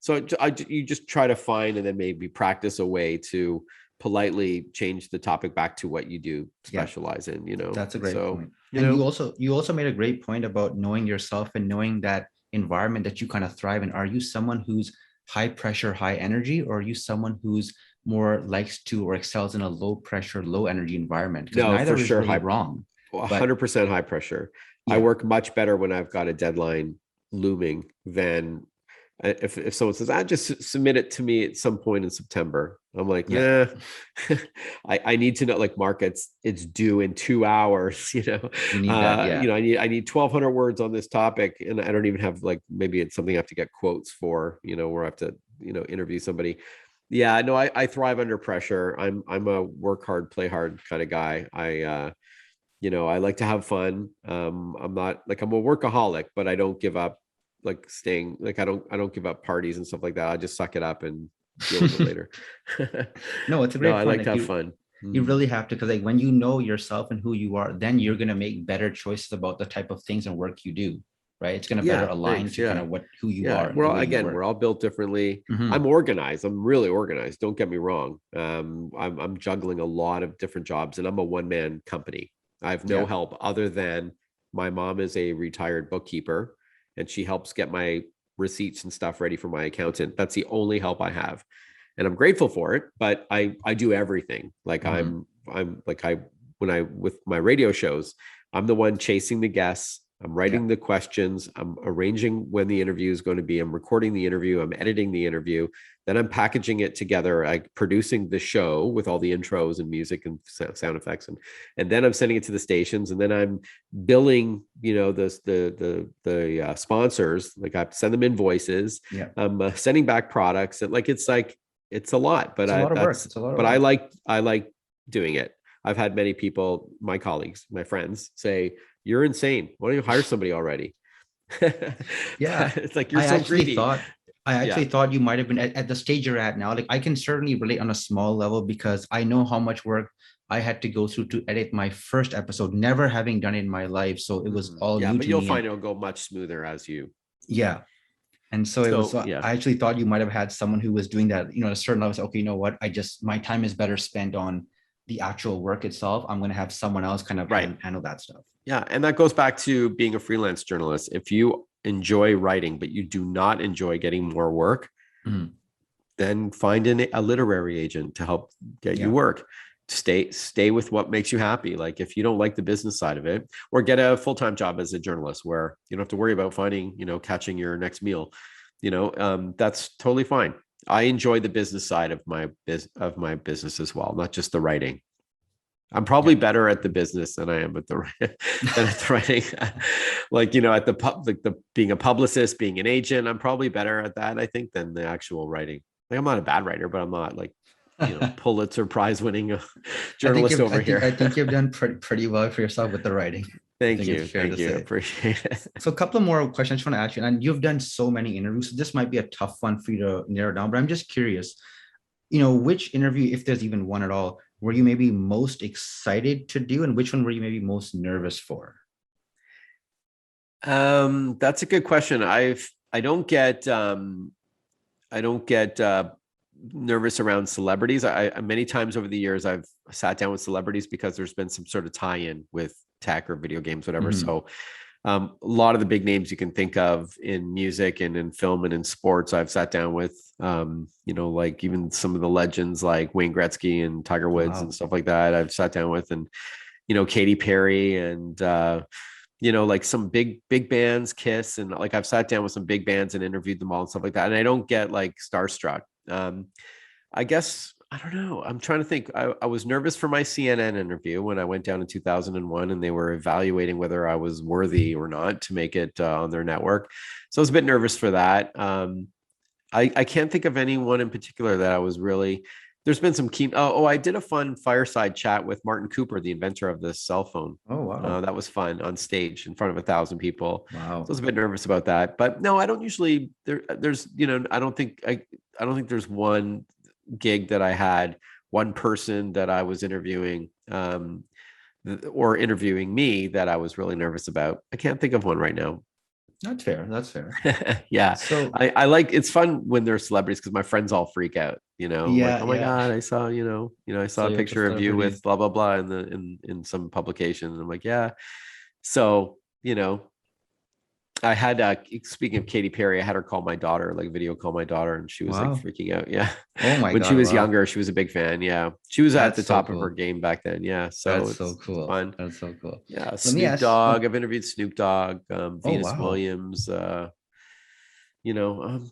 So you just try to find and then maybe practice a way to politely change the topic back to what you do specialize in. That's a great point. And you also made a great point about knowing yourself and knowing that environment that you kind of thrive in. Are you someone who's high pressure, high energy, or are you someone who's more likes to or excels in a low pressure, low energy environment? No, neither for sure, is really wrong. 100% high pressure. Yeah. I work much better when I've got a deadline looming than if someone says, I just submit it to me at some point in September. I'm like, I need to know, like, Marc, it's due in 2 hours. You need that, I need 1,200 words on this topic, and I don't even have, like, maybe it's something I have to get quotes for, where I have to, interview somebody. Yeah, no, I thrive under pressure. I'm a work hard, play hard kind of guy. I like to have fun. I'm not like, I'm a workaholic, but I don't give up, like, staying, like, I don't give up parties and stuff like that. I just suck it up and deal with it later. No, it's a great point. I like to have fun. You Mm. really have to, because like when you know yourself and who you are, then you're going to make better choices about the type of things and work you do, right? It's going to better Yeah, align thanks. to kind Yeah. of who you Yeah. are and We're the all, way you again, work. we're all built differently. I'm Hmm. organized. I'm really organized. Don't get me wrong. I'm juggling a lot of different jobs, and I'm a one-man company. I have no Yeah. help other than my mom is a retired bookkeeper, and she helps get my receipts and stuff ready for my accountant. That's the only help I have, and I'm grateful for it. But I do everything. Like Hmm. I'm like I when I with my radio shows, I'm the one chasing the guests. I'm Yeah. writing the questions. I'm arranging when the interview is going to be. I'm recording the interview. I'm editing the interview. Then I'm packaging it together, like producing the show with all the intros and music and sound effects, and then I'm sending it to the stations, and then I'm billing, the sponsors. Like I have to send them invoices. Yeah. I'm sending back products, and like it's a lot, but It's a I lot of work. that's It's a lot of but work. I like doing it. I've had many people, my colleagues, my friends, say, "You're insane. Why don't you hire somebody already?" Yeah. It's like you're I so actually greedy. thought I Yeah. actually thought you might have been at the stage you're at now. Like I can certainly relate on a small level because I know how much work I had to go through to edit my first episode, never having done it in my life. So it was all Yeah, new but to you'll me. find And it'll go much smoother as you. yeah. And so it was, So so yeah, I actually thought you might have had someone who was doing that, at a certain level. Okay, you know what? My time is better spent on the actual work itself. I'm going to have someone else kind of right. handle that stuff. Yeah, and that goes back to being a freelance journalist. If you enjoy writing, but you do not enjoy getting more work, Mhm. then find a literary agent to help get you Yeah. work. Stay with what makes you happy. Like if you don't like the business side of it, or get a full-time job as a journalist where you don't have to worry about finding, catching your next meal. That's totally fine. I enjoy the business side of my business as well, not just the writing. I'm probably Yeah. better at the business than I am at the than at the writing. Like at the like the being a publicist, being an agent, I'm probably better at that, I think, than the actual writing. Like I'm not a bad writer, but I'm not like Pulitzer Prize winning journalist over here. I think you've done pretty well for yourself with the writing. I Thank think it's you, fair to thank you, I say. appreciate it. So a couple of more questions I just want to ask you, and you've done so many interviews, so this might be a tough one for you to narrow down, but I'm just curious, which interview, if there's even one at all, were you maybe most excited to do, and which one were you maybe most nervous for? That's a good question. I don't get nervous around celebrities. I many times over the years I've sat down with celebrities because there's been some sort of tie-in with tech or video games, whatever. Mhm. So a lot of the big names you can think of in music and in film and in sports, I've sat down with. Like even some of the legends like Wayne Gretzky and Tiger Woods and Wow. stuff like that. I've sat down with, and Katy Perry and like some big bands, Kiss, and like I've sat down with some big bands and interviewed them all and stuff like that. And I don't get like starstruck. I guess I don't know. I'm trying to think. I was nervous for my CNN interview when I went down in 2001, and they were evaluating whether I was worthy or not to make it on their network. So I was a bit nervous for that. I can't think of anyone in particular that I was really. There's been some key. I did a fun fireside chat with Martin Cooper, the inventor of the cell phone. Oh, wow. That was fun on stage in front of 1,000 people. So I Wow. was a bit nervous about that, but no, I don't usually. There's, I don't think there's one gig that I had, one person that I was interviewing, or interviewing me that I was really nervous about. I can't think of one right now. That's fair. That's fair. Yeah, So I like it's fun when they're celebrities because my friends all freak out. Like, yeah, oh my yeah. god, I saw I saw So a you're with the picture of you with celebrities. blah blah blah in some publication. And I'm like, yeah. So I had speaking of Katy Perry, I had her call my daughter, like video call my daughter, and she was like Wow. freaking out. Yeah, Oh my when she God. was Wow. younger, she was a big fan. Yeah, she was at That's the so top of her cool. game back then. Yeah, so That's so it's cool. fun. That's so cool. Yeah, Let me Snoop ask. Dogg. Oh, I've interviewed Snoop Dogg, oh Venus wow. Williams. I'm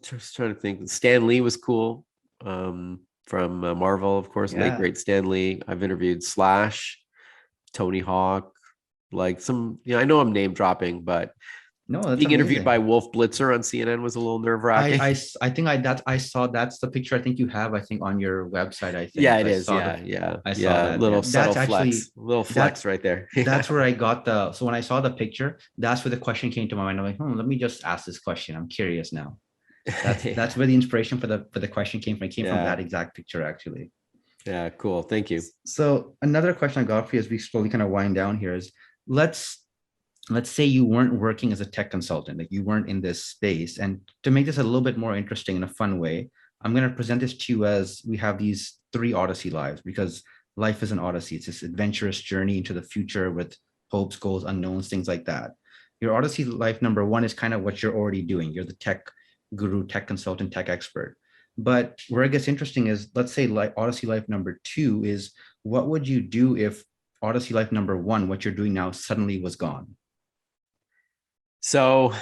just trying to think. Stan Lee was cool. From Marvel, of course, late Yeah. great Stan Lee. I've interviewed Slash, Tony Hawk, like some. I know I'm name dropping, but No, that's being interviewed by amazing. Wolf Blitzer on CNN was a little nerve wracking. I think I saw that's the picture I think you have, I think, on your website, I Yeah, think. it is. Yeah, I saw yeah. that. Yeah. Little subtle flex, little flex right there. That's Yeah. where I got so when I saw the picture, that's where the question came to my mind. I'm like, let me just ask this question. I'm curious now. That's Yeah. where the inspiration for the question came from. It came from Yeah. that exact picture, actually. Yeah, cool. Thank you. So another question I got for you as we slowly kind of wind down here is let's let's say you weren't working as a tech consultant, like you weren't in this space. And to make this a little bit more interesting in a fun way, I'm going to present this to you as we have these three Odyssey lives, because life is an Odyssey. It's this adventurous journey into the future with hopes, goals, unknowns, things like that. Your Odyssey life number one is kind of what you're already doing. You're the tech guru, tech consultant, tech expert. But where it gets interesting is, let's say like Odyssey life number two is, what would you do if Odyssey life number one, what you're doing now, suddenly was gone? So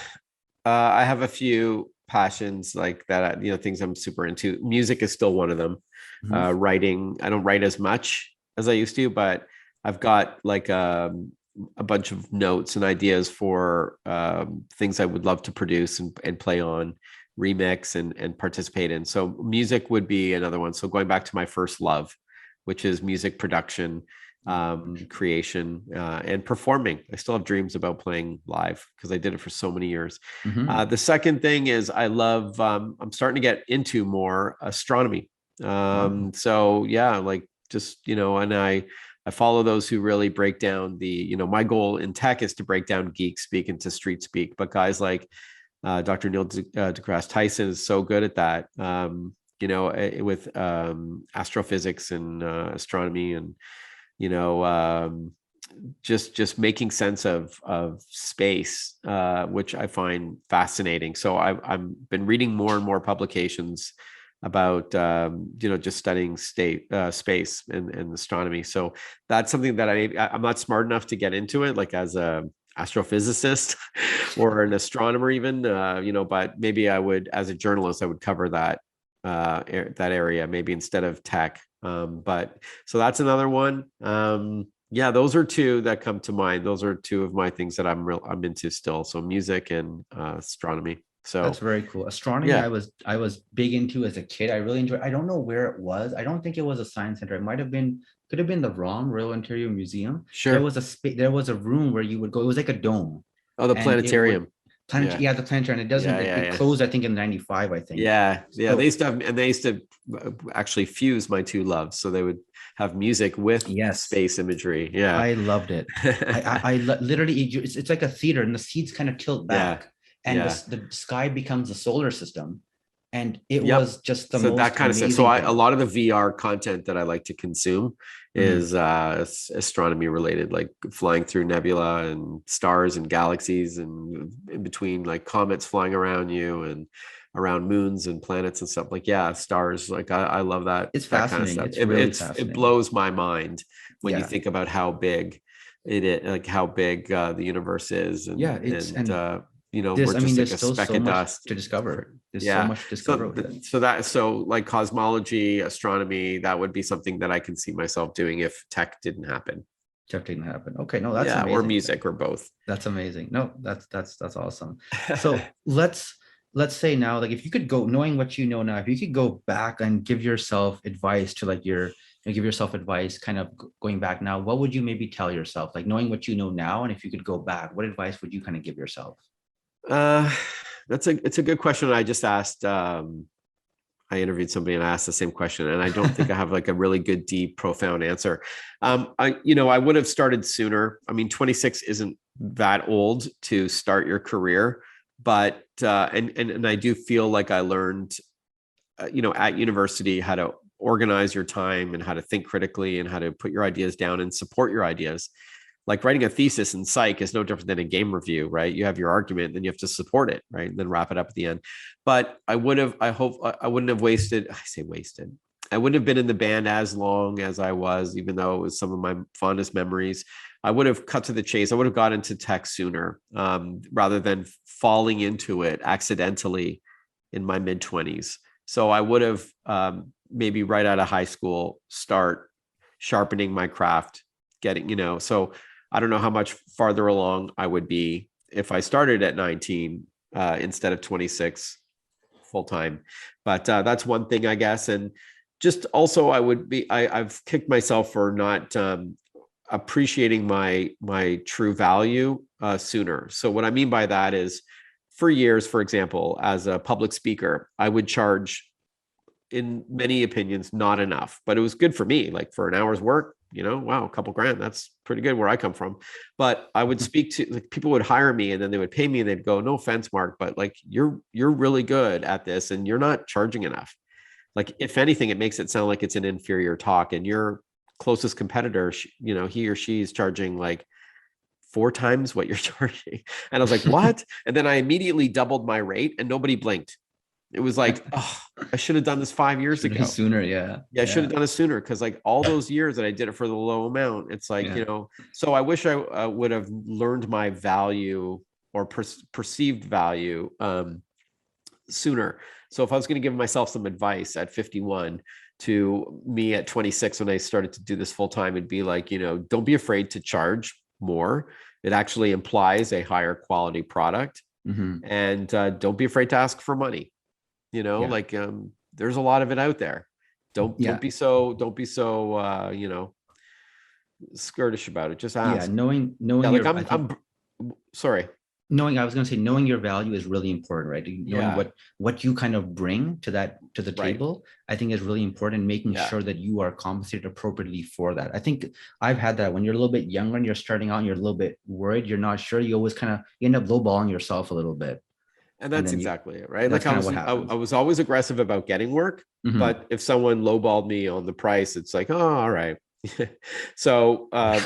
I have a few passions like that, things I'm super into. Music is still one of them. Mhm. Writing, I don't write as much as I used to, but I've got like a bunch of notes and ideas for things I would love to produce and play on, remix and participate in. So music would be another one. So going back to my first love, which is music production, creation, and performing. I still have dreams about playing live because I did it for so many years. Mhm. The second thing is I love, I'm starting to get into more astronomy. Wow. So yeah, like just, and I follow those who really break down my goal in tech is to break down geek speak into street speak, but guys like Dr. Neil deGrasse Tyson is so good at that. With astrophysics and astronomy and you know just making sense of space, which I find fascinating. So I've been reading more and more publications about just studying space and astronomy. So that's something that I'm not smart enough to get into it like as a astrophysicist or an astronomer even, but maybe I would, as a journalist, I would cover that area maybe instead of tech. But so that's another one. Yeah, those are two that come to mind. Those are two of my things that I'm into still. So music and astronomy. That's So very cool. Astronomy, yeah, I was big into as a kid. I really enjoyed. I don't know where it was. I don't think it was a science center. It might have been, could have been the ROM, Royal Ontario Museum. There sure. was a space. There was a room where you would go. It was like a dome, Oh, the and it would planetarium. planet. Yeah, Yeah, the planetarium. It doesn't. yeah, It, yeah, it yeah. closed, I think, in '95. I think. Yeah. They So used to have, and they used to actually fuse my two loves. So they would have music with yes, space imagery. Yeah. I loved it. Literally, it's like a theater, and the seats kind of tilt Yeah. back, and Yeah. the sky becomes a solar system, and it Yep. was just the So that most kind of stuff. So amazing a thing. lot of the VR content that I like to consume Mhm. is astronomy related, like flying through nebula and stars and galaxies and in between like comets flying around you and around moons and planets and stuff. Like, yeah, stars. Like I love It's that kind of fascinating. stuff. It's It, really it fascinating. blows my mind when you Yeah. think about how big it is, like how big the universe is, Yeah. and There's, we're I mean, just like there's a still speck so of much dust. to discover. There's so Yeah. much to discover So, with it. so like cosmology, astronomy, that would be something that I can see myself doing if tech didn't happen. Jeff didn't happen. Okay. No, that's Yeah, or amazing. music or both. That's amazing. No, that's awesome. So let's say now, like if you could go, knowing what you know now, if you could go back and give yourself advice to like give yourself advice kind of going back now, what would you maybe tell yourself? Like knowing what you know now, and if you could go back, what advice would you kind of give yourself? uh, it's a good question. I just asked. I interviewed somebody and I asked the same question, and I don't think I have like a really good, deep, profound answer. I would have started sooner. I mean, 26 isn't that old to start your career, but and I do feel like I learned at university how to organize your time and how to think critically and how to put your ideas down and support your ideas. Like writing a thesis in psych is no different than a game review, right? You have your argument, then you have to support it, right? And then wrap it up at the end. But I hope I wouldn't have wasted, I say wasted. I wouldn't have been in the band as long as I was, even though it was some of my fondest memories. I would have cut to the chase. I would have got into tech sooner, rather than falling into it accidentally in my mid 20s. So I would have, maybe right out of high school, start sharpening my craft, getting, so I don't know how much farther along I would be if I started at 19 instead of 26 full time. But that's one thing, I guess. And just also, I've kicked myself for not appreciating my true value sooner. So what I mean by that is, for years, for example, as a public speaker, I would charge in many opinions, not enough, but it was good for me. Like for an hour's work, wow, a couple grand, that's pretty good where I come from. But I would speak to, like, people would hire me and then they would pay me and they'd go, no offense, Marc, but like, you're really good at this and you're not charging enough. Like, if anything, it makes it sound like it's an inferior talk, and your closest competitor, he or she is charging like 4 times what you're charging. And I was like, what? And then I immediately doubled my rate and nobody blinked. It was like, oh, I should have done this 5 years ago. Sooner. Yeah. I should have done it sooner. Cause like all those years that I did it for the low amount, it's like, so I wish I would have learned my value or perceived value sooner. So if I was going to give myself some advice at 51 to me at 26, when I started to do this full time, it'd be like, don't be afraid to charge more. It actually implies a higher quality product. And don't be afraid to ask for money. Like there's a lot of it out there. Don't be so skirtish about it. Just ask. Knowing like I'm sorry. Knowing your value is really important, right? Knowing what you kind of bring to the table, I think is really important. Making sure that you are compensated appropriately for that. I think I've had that when you're a little bit younger and you're starting out and you're a little bit worried, you're not sure, you always you end up lowballing yourself a little bit. And that's exactly it, right? Like I was always aggressive about getting work, but if someone lowballed me on the price, it's like, oh, all right. So, I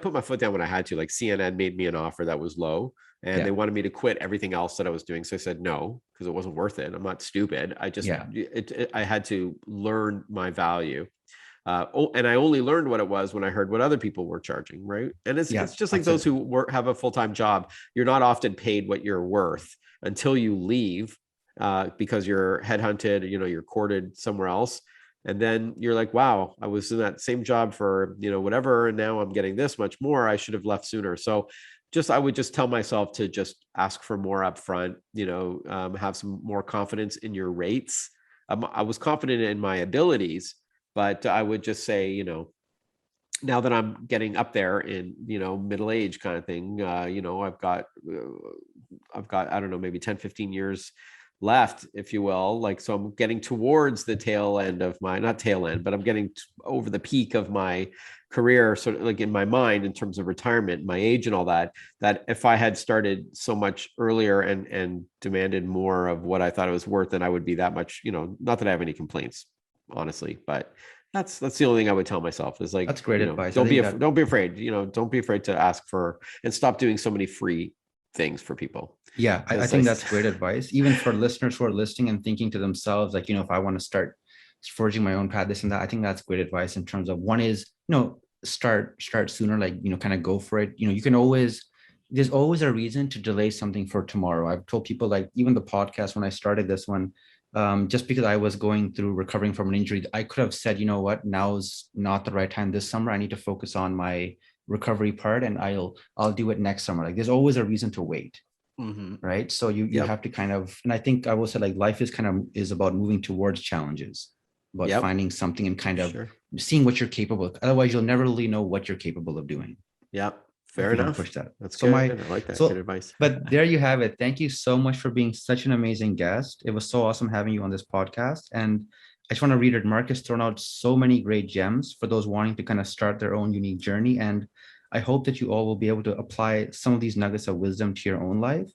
put my foot down when I had to. Like CNN made me an offer that was low, and they wanted me to quit everything else that I was doing. So I said no, because it wasn't worth it. I'm not stupid. I just, I had to learn my value. And I only learned what it was when I heard what other people were charging, right? And it's just like those who have a full-time job. You're not often paid what you're worth until you leave, because you're headhunted, you're courted somewhere else. And then you're like, wow, I was in that same job for, whatever. And now I'm getting this much more. I should have left sooner. So I would just tell myself to just ask for more upfront, have some more confidence in your rates. I was confident in my abilities, but I would just say, now that I'm getting up there in, middle age kind of thing, I've got, I don't know, maybe 10, 15 years left, if you will. Like, so I'm getting towards the tail end of not tail end, but I'm getting over the peak of my career, sort of like in my mind, in terms of retirement, my age and all that if I had started so much earlier and demanded more of what I thought it was worth, then I would be that much, not that I have any complaints, honestly, but that's the only thing I would tell myself is like, that's great advice. Don't be afraid, don't be afraid to ask for, and stop doing so many free things for people. Yeah, I think that's great advice, even for listeners who are listening and thinking to themselves, like, if I want to start forging my own path, this and that. I think that's great advice in terms of, one is, start sooner, like, kind of go for it. You can there's always a reason to delay something for tomorrow. I've told people, like, even the podcast, when I started this one, just because I was going through recovering from an injury, I could have said, what, now's not the right time. This summer, I need to focus on my recovery part, and I'll do it next summer. Like, there's always a reason to wait. Right. So you have to kind of, and I think I will say, like, life is about moving towards challenges, about finding something and kind of seeing what you're capable of. Otherwise, you'll never really know what you're capable of doing. Yep. Fair enough. Push that. That's good. I like that. Good advice. But there you have it. Thank you so much for being such an amazing guest. It was so awesome having you on this podcast. And I just want to read it. Marc has thrown out so many great gems for those wanting to kind of start their own unique journey. And I hope that you all will be able to apply some of these nuggets of wisdom to your own life.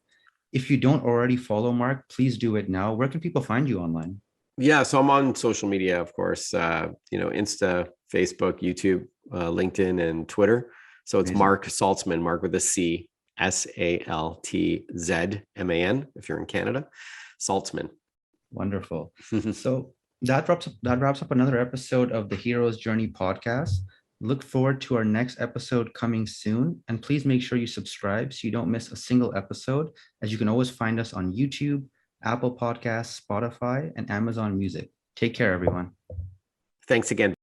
If you don't already follow Marc, please do it now. Where can people find you online? Yeah, so I'm on social media, of course, Insta, Facebook, YouTube, LinkedIn, and Twitter. So it's Marc Saltzman, Marc with a C, SALTZMAN, if you're in Canada, Saltzman. Wonderful. So that wraps up another episode of the Hero's Journey podcast. Look forward to our next episode coming soon. And please make sure you subscribe so you don't miss a single episode, as you can always find us on YouTube, Apple Podcasts, Spotify, and Amazon Music. Take care, everyone. Thanks again.